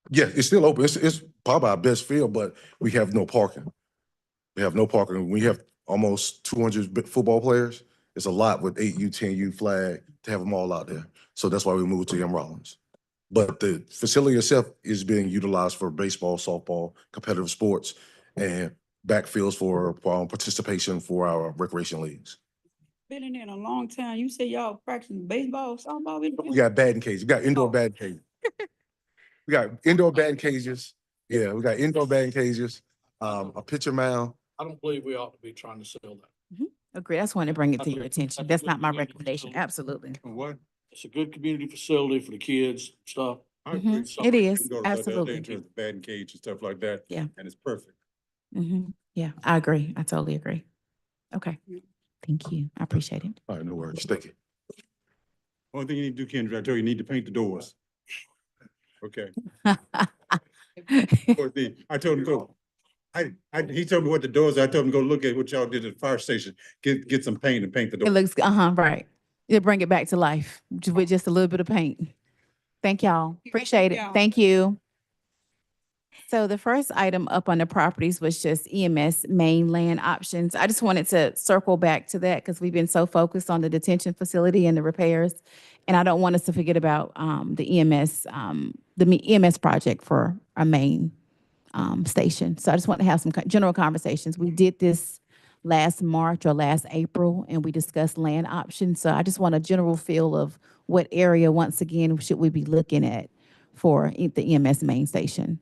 Yeah, it's still open. It's probably our best field, but we have no parking. We have no parking. We have almost 200 football players. It's a lot with 8U, 10U flag to have them all out there. So that's why we moved to M. Rollins. But the facility itself is being utilized for baseball, softball, competitive sports, and backfields for participation for our recreation leagues. Been in there in a long time. You say y'all practicing baseball, softball? in We there? got batting cages. We got indoor batting cages. We got indoor batting cages. Yeah, we got indoor batting cages, a pitcher mound. I don't believe we ought to be trying to sell that. Agree. I just want to bring it I to your think attention. that's That's not my good recommendation. facility. Absolutely. What? It's a good community facility for the kids, stuff. I Mhm. agree. So It I is, can go to the other day absolutely. In terms of batting cage and stuff like that. Yeah. And it's perfect. Yeah, I agree. I totally agree. Okay. Thank you. I appreciate it. All right, no worries. Thank you. Only thing you need to do, Kendra, I tell you, you need to paint the doors. Okay. Or I told him go. He told me what the doors are. I told him go look at what y'all did at the fire station. Get some paint and paint the It door. looks, right. You'll bring it back to life with just a little bit of paint. Thank y'all. Appreciate it. y'all. Thank you. So the first item up on the properties was just EMS mainland options. I just wanted to circle back to that because we've been so focused on the detention facility and the repairs. And I don't want us to forget about the EMS project for our main station. So I just want to have some general conversations. We did this last March or last April, and we discussed land options. So I just want a general feel of what area, once again, should we be looking at for the EMS main station?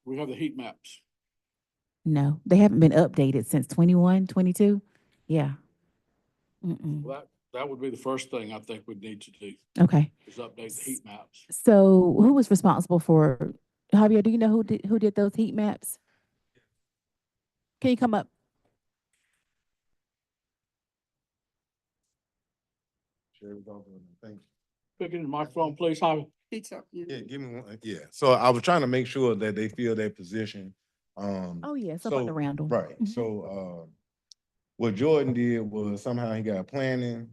We have the heat maps. No, they haven't been updated since 21, 22. Yeah. Well, that would be the first thing I think we'd need to do, Okay. is update the heat maps. So who was responsible for, Javier, do you know who did those heat maps? Can you come up? Thank you. Pick it in the microphone, please, Javi. He talk, Yeah, give me one. Yeah, so I was trying to make sure that they feel their position. Oh, yes, up on the roundel. Right, Mhm. so, what Jordan did was somehow he got planning.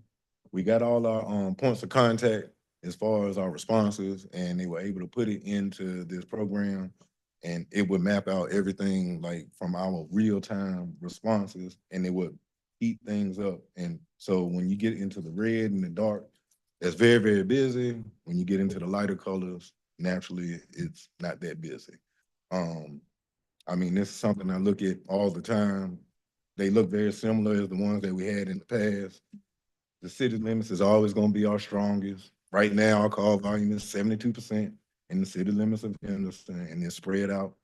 We got all our, points of contact as far as our responses, and they were able to put it into this program. And it would map out everything like from our real-time responses, and it would heat things up. And so when you get into the red and the dark, that's very, very busy. When you get into the lighter colors, naturally, it's not that busy. I mean, this is something I look at all the time. They look very similar as the ones that we had in the past. The city limits is always gonna be our strongest. Right now, our call volume is 72% in the city limits of Henderson, and they're spread out.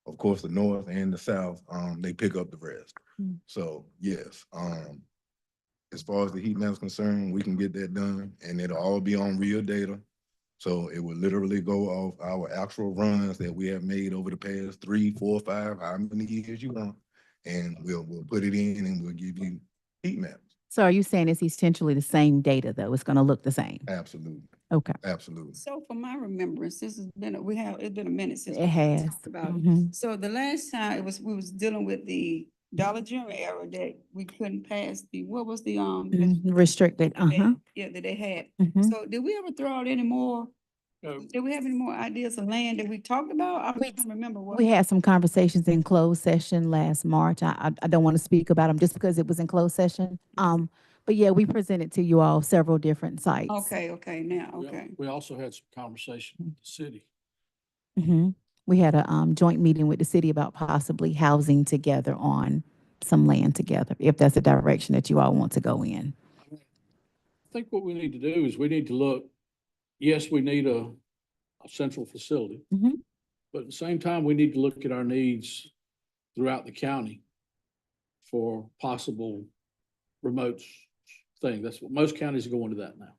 Of course, the north and the south, they pick up the rest. Mm. So yes, as far as the heat map is concerned, we can get that done, and it'll all be on real data. So it would literally go off our actual runs that we have made over the past 3, 4, 5, how many years you want. And we'll put it in and we'll give you heat maps. So are you saying it's essentially the same data, though? It's going to look the same? Absolutely, Okay. absolutely. So for my remembrance, this has been, it's been a minute since. It we has. talked about it. Mhm. So the last time we was dealing with the Dollar General era that we couldn't pass what was the, Restricted, yeah, that they had. Mhm. So did we ever throw out any more? No. Did we have any more ideas of land that we talked about? I We- don't remember what. We had some conversations in closed session last March. I don't want to speak about them just because it was in closed session. But yeah, we presented to you all several different sites. Okay, now, We- okay. We also had some conversation with the city. Mhm. We had a joint meeting with the city about possibly housing together on some land together, if that's the direction that you all want to go in. I think what we need to do is we need to look, yes, we need a central facility. Mhm. But at the same time, we need to look at our needs throughout the county for possible remote thing. That's what most counties are going to that now.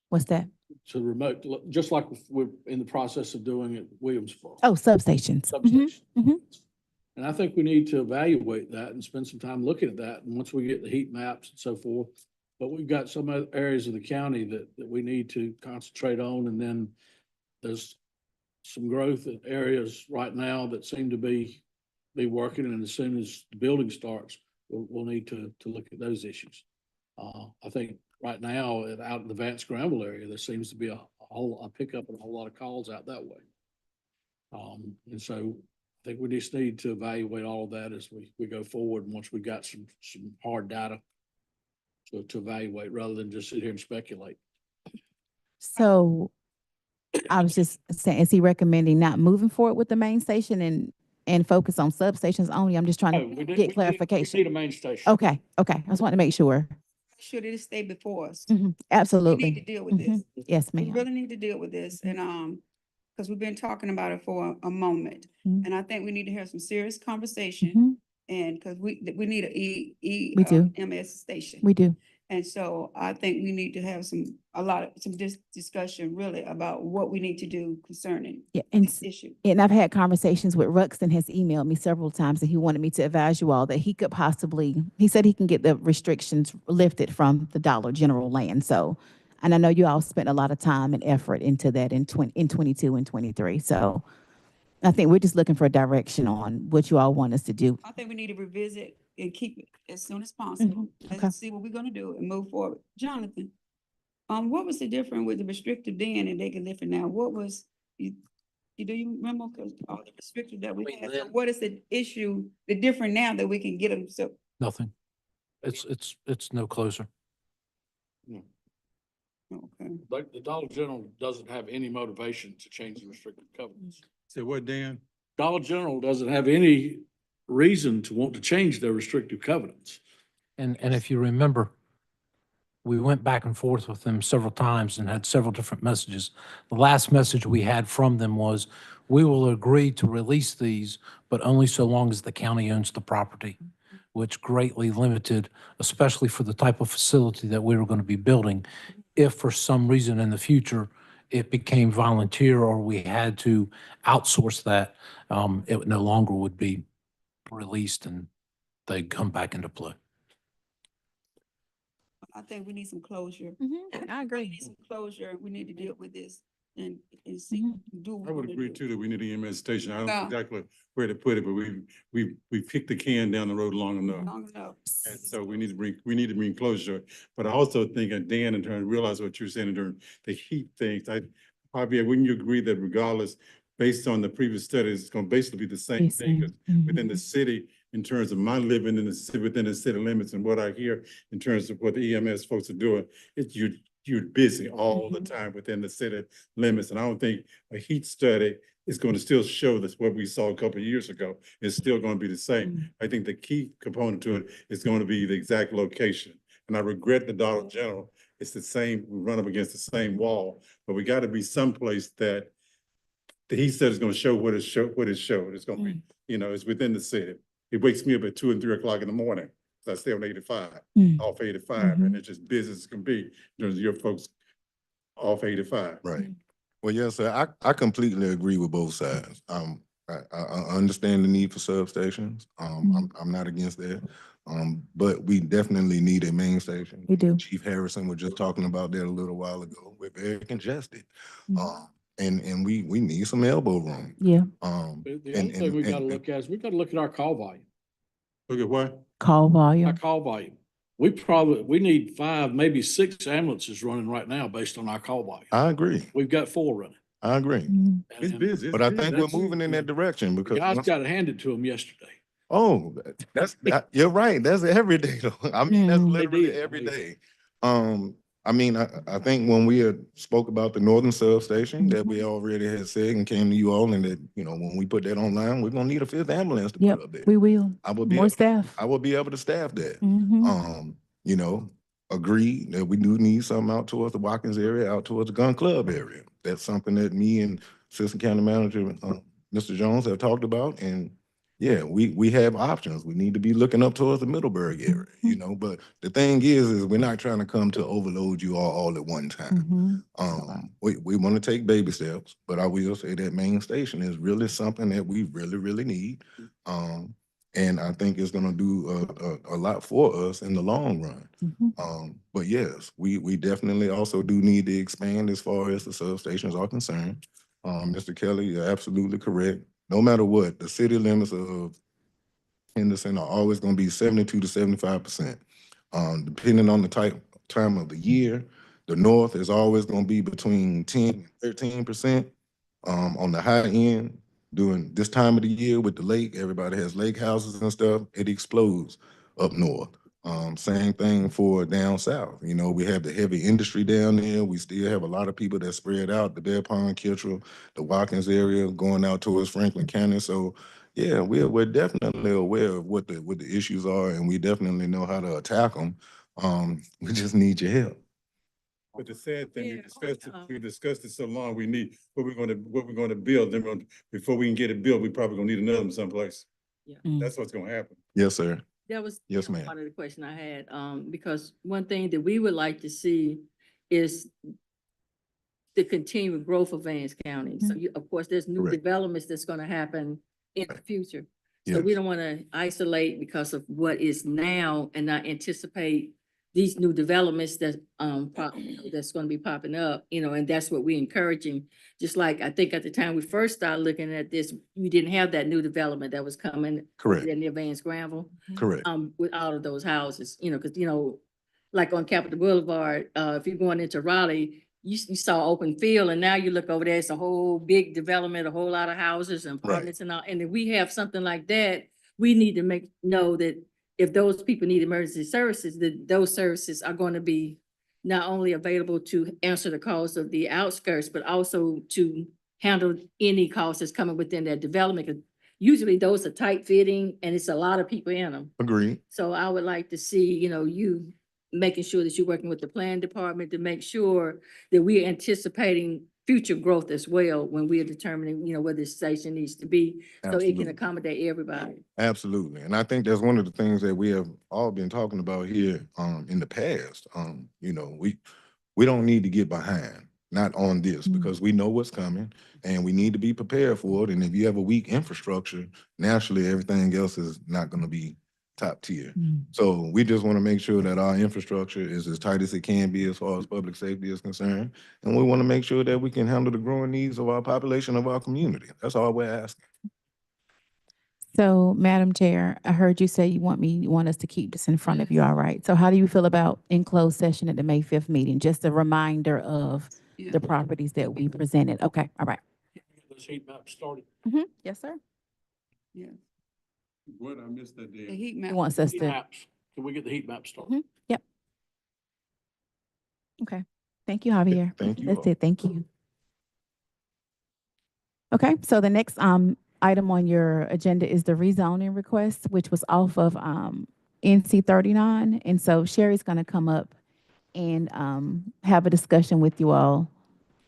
What's that? To remote, just like we're in the process of doing at Williamsburg. Oh, substations. Substation. mhm. And I think we need to evaluate that and spend some time looking at that. And once we get the heat maps and so forth, but we've got some other areas of the county that we need to concentrate on. And then there's some growth in areas right now that seem to be working. And as soon as the building starts, we'll need to look at those issues. I think right now out in the Vance Scramble area, there seems to be a pickup and a whole lot of calls out that way. And so I think we just need to evaluate all of that as we go forward. And once we got some hard data to evaluate rather than just sit here and speculate. So I was just saying, is he recommending not moving forward with the main station and focus on substations only? I'm just trying No, to we get need clarification. a main station. Okay, okay. I just want to make sure. Should it stay before us? Mhm, We need to absolutely. deal with this. Mhm, yes, We ma'am. really need to deal with this and, because we've been talking about it for a moment. Mhm. And I think we need to have some serious conversation Mhm, and because we need a We do. MS station. we do. And so I think we need to have some discussion really about what we need to do concerning Yeah, and this issue. And I've had conversations with Ruxton has emailed me several times and he wanted me to advise you all that he could possibly, he said he can get the restrictions lifted from the Dollar General land. So, and I know you all spent a lot of time and effort into that in 22 and 23. So I think we're just looking for a direction on what you all want us to do. I think we need to revisit and keep it as soon as possible. okay. Let's see what we're gonna do and move forward. Jonathan, what was the difference with the restricted then and they can lift it now? What was, do you remember? Cause all the restrictions that we had, so what is the issue, the different now that we can get them, so. Nothing. It's no closer. Okay. Like the Dollar General doesn't have any motivation to change the restrictive covenants. Say what, Dan? Dollar General doesn't have any reason to want to change their restrictive covenants. And if you remember, we went back and forth with them several times and had several different messages. The last message we had from them was, we will agree to release these, but only so long as the county owns the property, which greatly limited, especially for the type of facility that we were going to be building. If for some reason in the future, it became volunteer or we had to outsource that, it no longer would be released and they'd come back into play. I think we need some closure. I We agree. need some closure. We need to deal with this and see, do. what I we would wanna agree do. too that we need an EMS station. I don't Yeah. know exactly where to put it, but we kicked the can down the road long enough. Long enough. And so we need to bring closure, but I also think, and Dan, in turn, realize what you're saying in terms of the heat things. Javier, wouldn't you agree that regardless, based on the previous studies, it's gonna basically be the same thing 'cause within the city, in terms of my living in the city, within the city limits and what I hear in terms of what the EMS folks are doing, you're busy all the time within the city limits. And I don't think a heat study is going to still show this what we saw a couple of years ago. It's still going to be the same. I think the key component to it is going to be the exact location. And I regret the Dollar General. It's the same, we run up against the same wall, but we got to be someplace that the heat study is going to show what it showed. It's going to be, it's within the city. It wakes me up at 2 and 3 o'clock in the morning. So I stay on 85, off 85, and it's just business can be in terms of your folks off 85. Right. Well, yes, sir, I completely agree with both sides. I understand the need for substations. I'm not against that. But we definitely need a main station. We do. Chief Harrison was just talking about that a little while ago. We're very congested. And we need some elbow room. Yeah. The other thing we gotta look at is we gotta look at our call volume. Look at what? Call Our volume. call volume. We need 5, maybe 6 ambulances running right now based on our call volume. I agree. We've got 4 running. I agree. It's And busy. But I think we're That's- moving in that direction The because. guys got it handed to them yesterday. Oh, you're right. That's every day though. I mean, that's Mm. literally did. every day. I mean, I think when we had spoke about the northern substation that we already had said and came to you all and that, when we put that online, we're gonna need a 5th ambulance to Yep, put up there. we will. I will be More able- staff. I will be able to staff that. Mhm. Agree that we do need something out towards the Watkins area, out towards the gun club area. That's something that me and Assistant County Manager, Mr. Jones have talked about. And yeah, we have options. We need to be looking up towards the Middleburg area, but the thing is we're not trying to come to overload you all at one time. We want to take baby steps, but I will say that main station is really something that we really, really need. And I think it's gonna do a lot for us in the long run. But yes, we definitely also do need to expand as far as the substations are concerned. Mr. Kelly, you're absolutely correct. No matter what, the city limits of Henderson are always gonna be 72 to 75%. Depending on the time of the year, the north is always gonna be between 10 and 13%. On the high end, during this time of the year with the lake, everybody has lake houses and stuff, it explodes up north. Same thing for down south. We have the heavy industry down there. We still have a lot of people that spread out, the Bear Pond, Kittrell, the Watkins area, going out towards Franklin County. So Yeah, we're definitely aware of what the issues are, and we definitely know how to attack them. We just need your help. But the sad thing, Yeah, we discussed it so long, we need, what we're gonna build, then before we can get it built, we probably gonna need another one someplace. Mm. That's what's gonna happen. Yes, sir. That was Yes, ma'am. part of the question I had, because one thing that we would like to see is the continued growth of Vance County. So you, of course, there's new Correct. developments that's gonna happen in the Right. future. So we Yes. don't wanna isolate because of what is now and not anticipate these new developments that, that's gonna be popping up, and that's what we're encouraging. Just like, I think at the time we first started looking at this, we didn't have that new development that was coming. Correct. There near Vance Granville, Correct. with all of those houses, cause like on Capitol Boulevard, if you're going into Raleigh, you saw open field, and now you look over there, it's a whole big development, a whole lot of houses and Right. apartments and all. And if we have something like that, we need to know that if those people need emergency services, that those services are going to be not only available to answer the calls of the outskirts, but also to handle any calls that's coming within that development. 'Cause usually those are tight fitting and it's a lot of people in them. Agreed. So I would like to see, you making sure that you're working with the plan department to make sure that we're anticipating future growth as well when we are determining, where this station needs to be, so it can Absolutely. accommodate everybody. Absolutely. And I think that's one of the things that we have all been talking about here in the past. We don't need to get behind, not on this, Mm. because we know what's coming and we need to be prepared for it. And if you have a weak infrastructure, naturally everything else is not going to be top tier. Mm. So we just want to make sure that our infrastructure is as tight as it can be as far as public safety is concerned. And we want to make sure that we can handle the growing needs of our population, of our community. That's all we're asking. So, Madam Chair, I heard you say you want us to keep this in front of you, all right? So how do you feel about in closed session at the May 5th meeting? Just a reminder of Yeah. the properties that we presented. Okay, all right. Get those heat maps started. Yes, sir. Yeah. What, I missed that The day. heat He map. wants us Heat to, maps. Can we get the heat map started? yep. Okay, thank you, Javier. Thank you That's all. it, thank you. Okay, so the next item on your agenda is the rezoning request, which was off of NC 39. And so Sherry's gonna come up and have a discussion with you all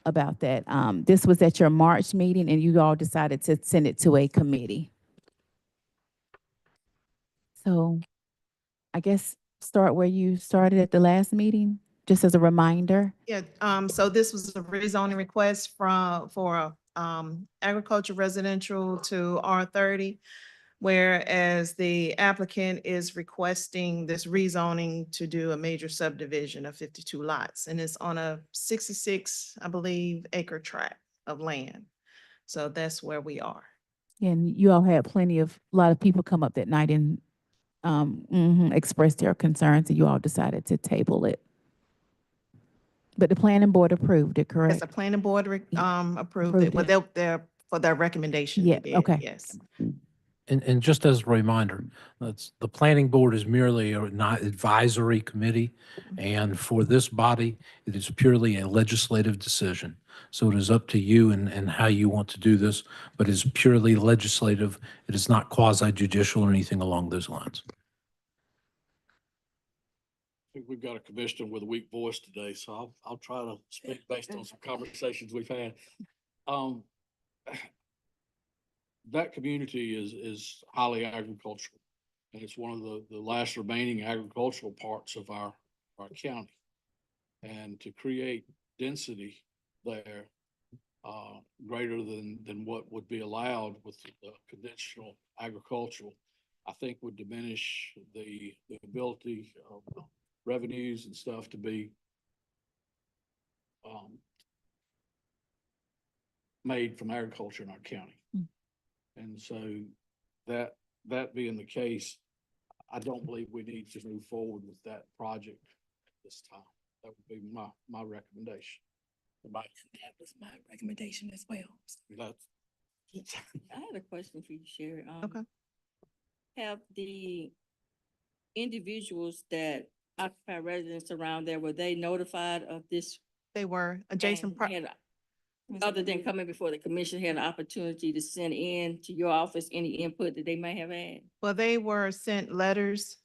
about that. This was at your March meeting and you all decided to send it to a committee. So I guess start where you started at the last meeting, just as a reminder. Yeah, so this was a rezoning request for agriculture residential to R30. Whereas the applicant is requesting this rezoning to do a major subdivision of 52 lots. And it's on a 66, I believe, acre tract of land. So that's where we are. And you all had a lot of people come up that night and express their concerns, and you all decided to table it. But the planning board approved it, Yes, correct? the planning board approved Approved it, but it. they're for their recommendation. they Yeah, did, okay. Yes. And just as a reminder, the planning board is merely a not advisory committee. And for this body, it is purely a legislative decision. So it is up to you and how you want to do this, but it's purely legislative. It is not quasi judicial or anything along those lines. I think we've got a commissioner with a weak voice today, so I'll try to speak based on some conversations we've had. That community is highly agricultural, and it's one of the last remaining agricultural parts of our county. And to create density there, greater than what would be allowed with the conventional agricultural, I think would diminish the ability of revenues and stuff to be made from agriculture in our county. And so that being the case, I don't believe we need to move forward with that project this time. That would be my recommendation. That was my recommendation as well. I had a question for you, Sherry. Okay. Have the individuals that occupy residents around there, were they notified of this? They were adjacent. And Other than coming before the commission, had an opportunity to send in to your office any input that they may have had? Well, they were sent letters,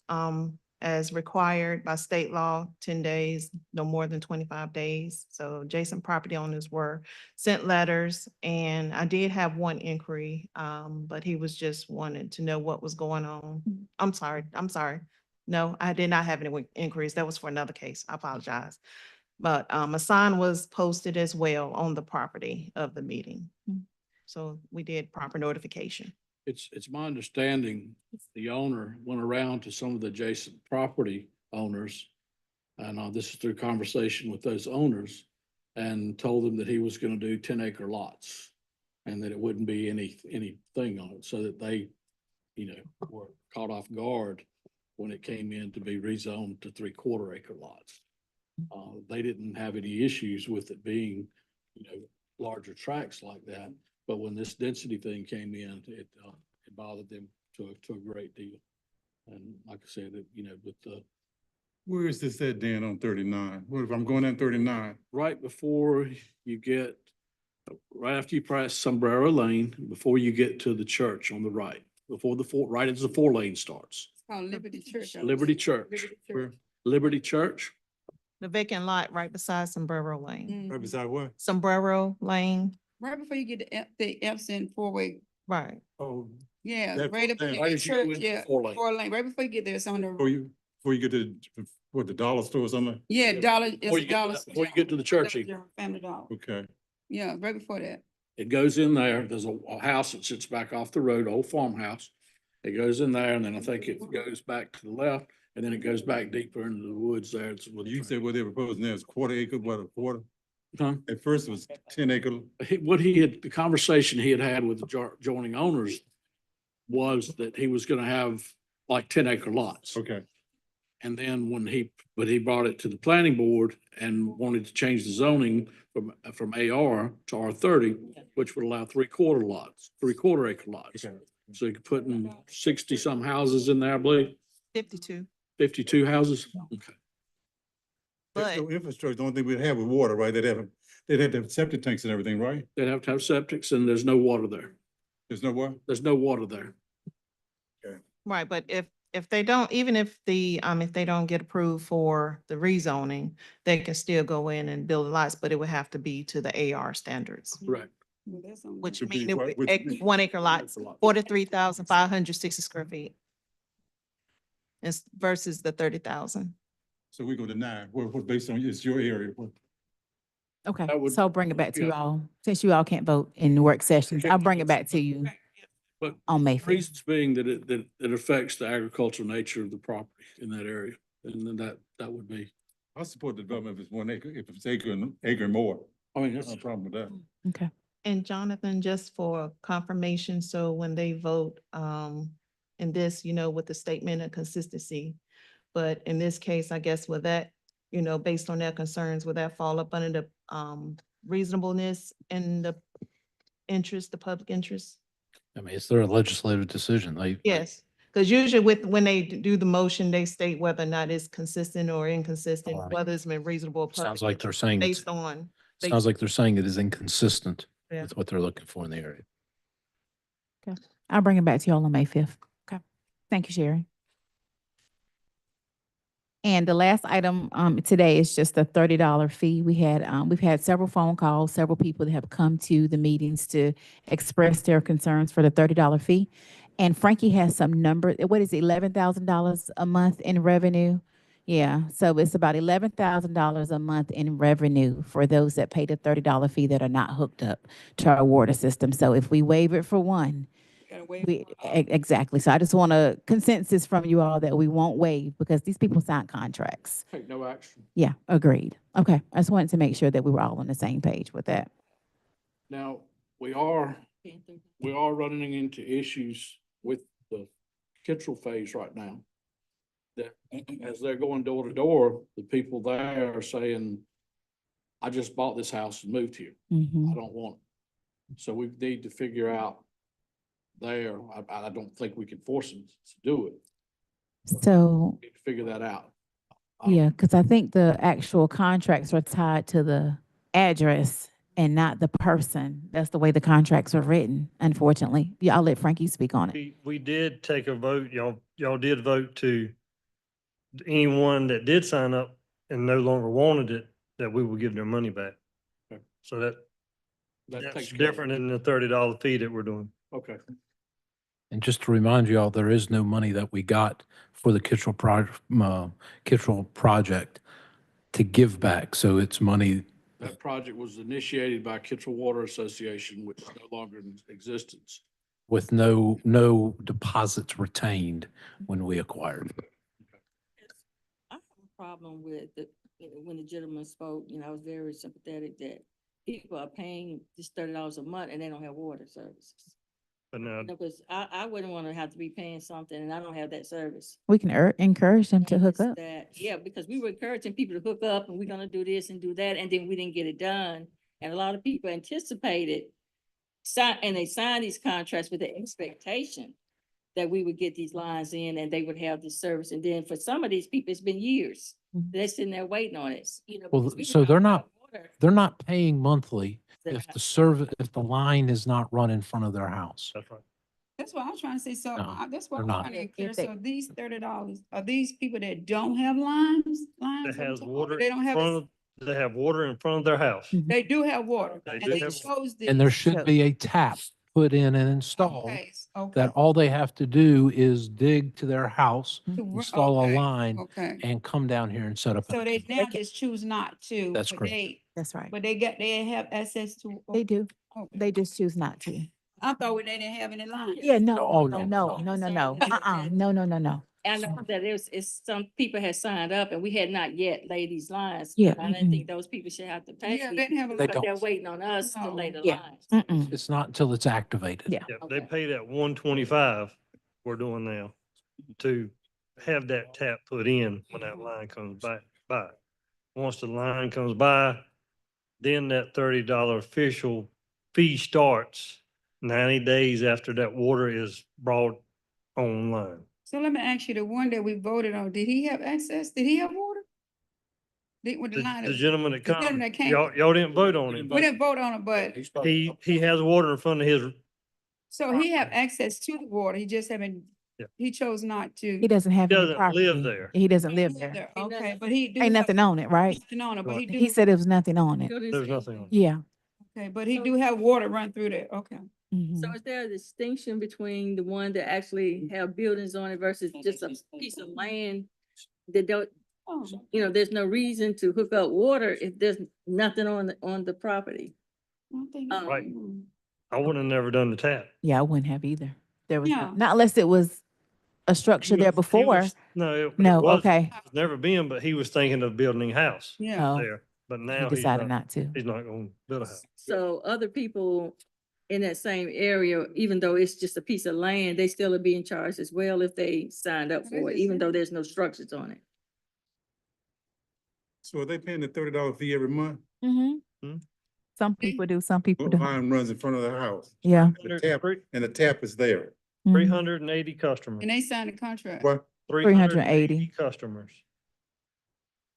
as required by state law, 10 days, no more than 25 days. So adjacent property owners were sent letters, and I did have one inquiry, but he was just wanting to know what was going on. I'm sorry. No, I did not have any inquiries. That was for another case. I apologize. But, a sign was posted as well on the property of the meeting. So we did proper notification. It's my understanding the owner went around to some of the adjacent property owners. And this is through conversation with those owners, and told them that he was gonna do 10-acre lots. And that it wouldn't be anything on it, so that they, were caught off guard when it came in to be rezoned to 3/4 acre lots. They didn't have any issues with it being, larger tracts like that. But when this density thing came in, it bothered them to a great deal. And like I said, with the, Where is this at, Dan, on 39? What if I'm going down 39? right before you get, right after you pass Sombrero Lane, before you get to the church on the right, before right as the 4-lane starts. Called Liberty Church. Liberty Church, Where? Liberty Church. The vacant lot right beside Sombrero Lane. Right beside what? Sombrero Lane, Right before you get to the Epson four-way, right. Oh, yeah, That right up lane. in Right the as you go church, into yeah, 4-lane. 4-lane, right before you get there, it's on before you get to, what, the dollar store or something? yeah, dollar, Before it's you get to dollar. that- before you get to the church, Family Dollar, Okay. yeah, right before that. it goes in there. There's a house that sits back off the road, old farmhouse. It goes in there, and then I think it goes back to the left, and then it goes back deeper into the woods there. You said what they were proposing there is 1/4 acre, what, a quarter? Huh? At first it was 10 acre. The conversation he had with the joining owners was that he was gonna have like 10-acre lots. Okay. And then but he brought it to the planning board and wanted to change the zoning from AR to R30, which would allow 3/4 acre lots. Okay. So you could put in 60-some houses in there, I believe, 52. 52 houses. Okay. There's But no infrastructure, the only thing we'd have with water, right? They'd have to have septic tanks and everything, right? They'd have to have septics, and there's no water there. There's no water? There's no water there. right, but if they don't, even if if they don't get approved for the rezoning, they can still go in and build lots, but it would have to be to the AR standards, Correct. Well, that's on- which Would be mean it what- would, which- 1-acre lots, 43,560 square feet. Versus the 30,000. So we go to 9, what based on, it's your area, what? Okay, That would- so I'll bring it back to you yeah. all, since you all can't vote in the work sessions, I'll bring it back to you But on May 5th. reasons being that it affects the agricultural nature of the property in that area. And then that would be, I support the development if it's 1 acre, if it's acre and more. I mean, That's no problem with that. Okay. And Jonathan, just for confirmation, so when they vote, in this, with the statement of consistency, but in this case, I guess with that, based on their concerns, would that fall up under the, reasonableness and the interest, the public interest? I mean, it's their legislative decision. Yes, because usually when they do the motion, they state whether or not it's consistent or inconsistent, Oh, I mean, whether it's been reasonable. Sounds public like they're interest saying, Based on. they- sounds like they're saying it is inconsistent Yeah. with what they're looking for in the area. I'll bring it back to you all on May 5th. Okay. Thank you, Sherry. And the last item today is just a $30 fee. We've had several phone calls, several people that have come to the meetings to express their concerns for the $30 fee. And Frankie has some number, what is it, $11,000 a month in revenue? Yeah, so it's about $11,000 a month in revenue for those that pay the $30 fee that are not hooked up to our water system. So if we waive it for one, Gotta wait. exactly. So I just want a consensus from you all that we won't waive because these people sign contracts. take no action. Yeah, agreed. Okay, I just wanted to make sure that we were all on the same page with that. Now, we are running into issues with the Kittrell phase right now. That as they're going door to door, the people there are saying, I just bought this house and moved here. Mhm. I don't want it. So we need to figure out there, I don't think we can force them to do it. So, We need to figure that out. yeah, because I think the actual contracts are tied to the address and not the person. That's the way the contracts are written, unfortunately. Yeah, I'll let Frankie speak on it. We did take a vote, y'all did vote to anyone that did sign up and no longer wanted it, that we will give their money back. Okay. So That that's takes care of different than the $30 fee that we're doing. it. Okay. And just to remind you all, there is no money that we got for the Kittrell project to give back. So it's money, That project was initiated by Kittrell Water Association, which is no longer in existence. with no deposits retained when we acquired. I have a problem with when the gentleman spoke, I was very sympathetic that people are paying just $30 a month and they don't have water services. But now, Because I wouldn't want to have to be paying something and I don't have that service. We can encourage them to And hook it's up. Yeah, because we were encouraging people to hook up and we're gonna do this and do that, and then we didn't get it done. And a lot of people anticipated, and they signed these contracts with the expectation that we would get these lines in and they would have this service. And then for some of these people, it's been years. Mhm. They're sitting there waiting on it, Well, because we were so talking they're about not- water. They're not paying monthly They're if not- the service, if the line is not run in front of their house. that's right. That's what I'm trying to say. So No, that's what they're I'm not. trying to If clear. they- So these $30, are these people that don't have lines? That has water They don't in have, front of, they have water in front of their house. Mhm. they do have water. They And do they have- chose And there these. should be a tap put in and installed Okay, okay. that all they have to do is dig to their house, To ru- install a okay, line, Okay. and come down here and set up. So an they account. now just choose not to. That's but correct. That's right. But they have access to. They do. Okay. They just choose not to. I thought they didn't have any lines. Yeah, no, Oh, no, no. no, no, no, no. No, no, no, no. I know that it's some people had signed up and we had not yet laid these lines. Yeah, I didn't think those people should have to pay. Yeah, they didn't have a. They But don't. they're waiting on us to lay the Yeah. lines. Mm-mm. It's not until it's activated. Yeah. Yeah, they Okay. pay that 125 we're doing now to have that tap put in when that line comes by. Once the line comes by, then that $30 official fee starts 90 days after that water is brought online. So let me ask you, the one that we voted on, did he have access? Did he have water? With the line? The gentleman that the gentleman that come, came. y'all didn't vote on it. We didn't vote on it, but He has water in front of his, so he have access to the water. He just haven't, Yeah. he chose not to. He doesn't have any doesn't property. live there. He doesn't live there. Okay, but he do. Ain't have nothing on it, right? Nothing on it, but he do. He said it was nothing on it. there's nothing on it. Yeah. Okay, but he do have water run through there. Okay. Mhm. So is there a distinction between the one that actually have buildings on it versus just a piece of land that don't, Oh, there's no reason to hook up water if there's nothing on the property? I think- Right. I wouldn't have never done the tap. Yeah, I wouldn't have either. There was, Yeah. not unless it was a structure there He before. was- No, No, it wasn't. okay. It's never been, but he was thinking of building a house Yeah. Oh, there. But he now decided not to. he's not gonna build a house. So other people in that same area, even though it's just a piece of land, they still are being charged as well if they signed up for it, even though there's no structures on it. So are they paying the $30 fee every month? Mhm. Hmm? Some people do, some people The don't. line runs in front of the house. Yeah. And the tap is there. Mhm. 380 customers, And they signed a contract. What? 380 customers.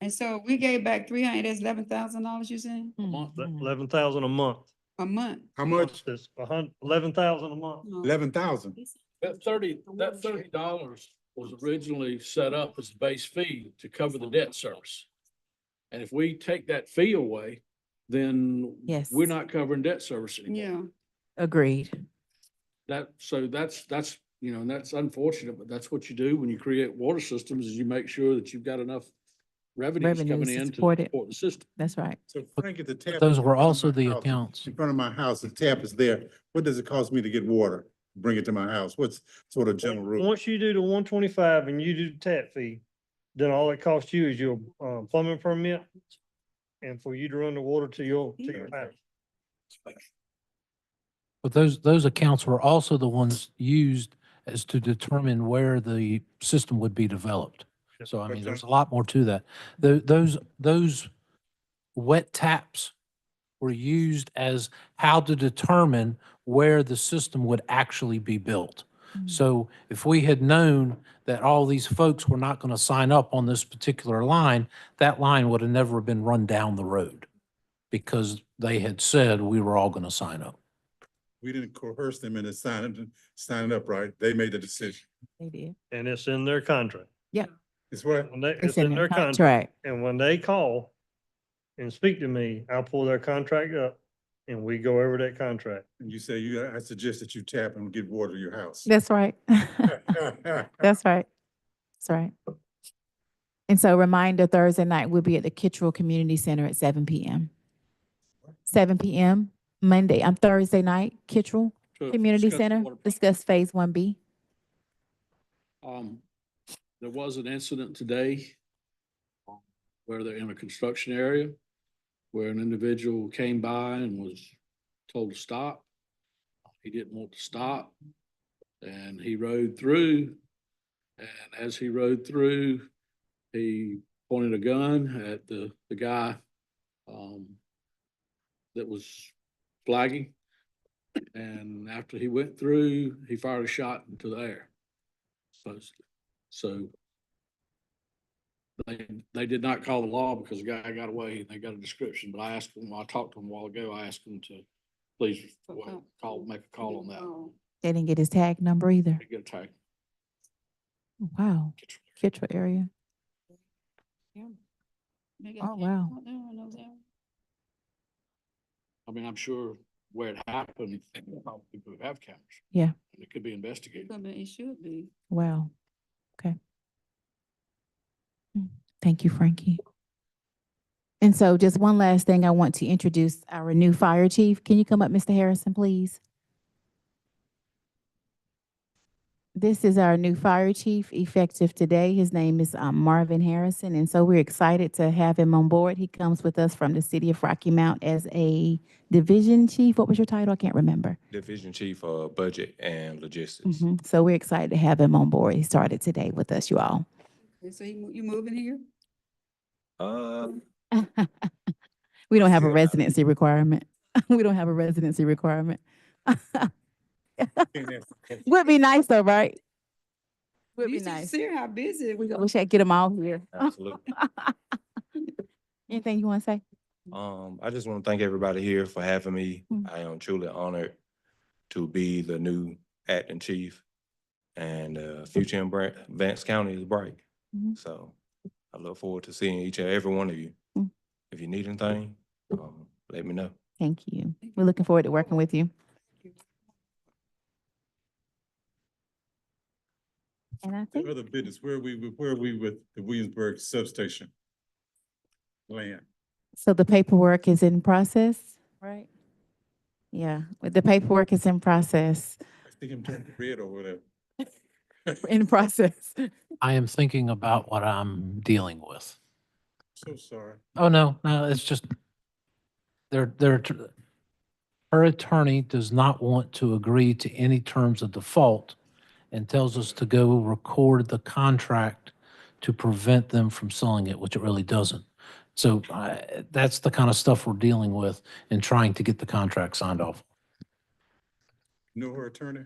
And so we gave back 300, that's $11,000 you saying? Mhm. 11,000 a month. A month? How much? It's 11,000 a month. No. 11,000. That $30 was originally set up as a base fee to cover the debt service. And if we take that fee away, then Yes. we're not covering debt service anymore. Yeah. Agreed. That's and that's unfortunate, but that's what you do when you create water systems is you make sure that you've got enough revenues coming Revenues to in to support it. support the system. That's right. So Frank, if the tap. Those is in were front of also my the house, accounts. In front of my house, the tap is there. What does it cost me to get water? Bring it to my house? What's sort of general rule? Once you do the 125 and you do the tap fee, then all it costs you is your plumbing permit and for you to run the water to your house. But those accounts were also the ones used as to determine where the system would be developed. So I mean, there's a lot more to that. Those wet taps were used as how to determine where the system would actually be built. So if we had known that all these folks were not going to sign up on this particular line, that line would have never been run down the road. because they had said we were all going to sign up. We didn't coerce them into signing up, right? They made the decision. They did. And it's in their contract. It's what? When they, It's in their contract. contract. And when they call and speak to me, I'll pull their contract up and we go over that contract. And you say, I suggest that you tap and get water to your house. That's right. That's right. That's right. And so reminder, Thursday night, we'll be at the Kittrell Community Center at 7 p.m. 7 p.m. Monday, Thursday night, Kittrell To Community discuss the Center, water project. discuss phase 1B. There was an incident today where they're in a construction area where an individual came by and was told to stop. He didn't want to stop and he rode through. And as he rode through, he pointed a gun at the guy that was flagging. And after he went through, he fired a shot into the air, supposedly. So they did not call the law because the guy got away and they got a description. But I asked him, I talked to him a while ago, I asked him to please make a call on that. They didn't get his tag number either. They get a tag. Wow. Kittrell area. Oh, wow. I mean, I'm sure where it happened, people have cameras. Yeah. And it could be investigated. It should be. Wow. Okay. Thank you, Frankie. And so just one last thing, I want to introduce our new fire chief. Can you come up, Mr. Harrison, please? This is our new fire chief effective today. His name is Marvin Harrison. And so we're excited to have him on board. He comes with us from the city of Rocky Mount as a division chief. What was your title? I can't remember. Division Chief of Budget and Logistics. So we're excited to have him on board. He started today with us, you all. Okay, so you moving here? We don't have a Yeah. residency requirement. We don't have a residency requirement. Would be nice though, right? Would be You should nice. see how busy we I go. wish I could get them all here. Absolutely. Anything you want to say? I just want to thank everybody here for having me. Mm. I am truly honored to be the new acting chief. And future in Vance County is bright. Mhm. So I look forward to seeing each and every one of you. Mm. If you need anything, let me know. Thank you. We're looking forward to working with you. And I think, The other business, where are we with the Williamsburg substation land? so the paperwork is in process, right? Yeah, but the paperwork is in process, I think I'm turning red over there. in process. I am thinking about what I'm dealing with. So sorry. Oh, no, it's just, her attorney does not want to agree to any terms of default and tells us to go record the contract to prevent them from selling it, which it really doesn't. So that's the kind of stuff we're dealing with and trying to get the contract signed off. Know her attorney?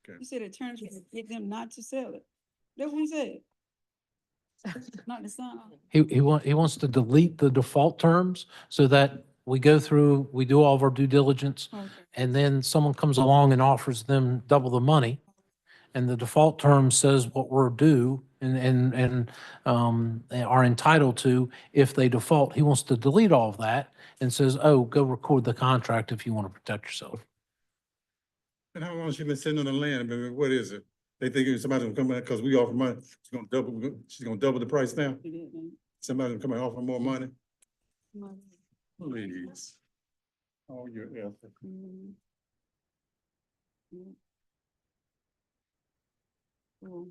You said attorneys would get them not to sell it. That's what he said. Not to sign off. He wants to delete the default terms so that we go through, we do all of our due diligence, Okay. and then someone comes along and offers them double the money. And the default term says what we're due and are entitled to if they default. He wants to delete all of that and says, oh, go record the contract if you want to protect yourself. And how long has she been sitting on the land? I mean, what is it? They think somebody's gonna come back because we offer money, she's gonna double the price now? He did, man. Somebody's gonna come and offer more money? Please. Oh, your effort. Mm. Mm. Cool.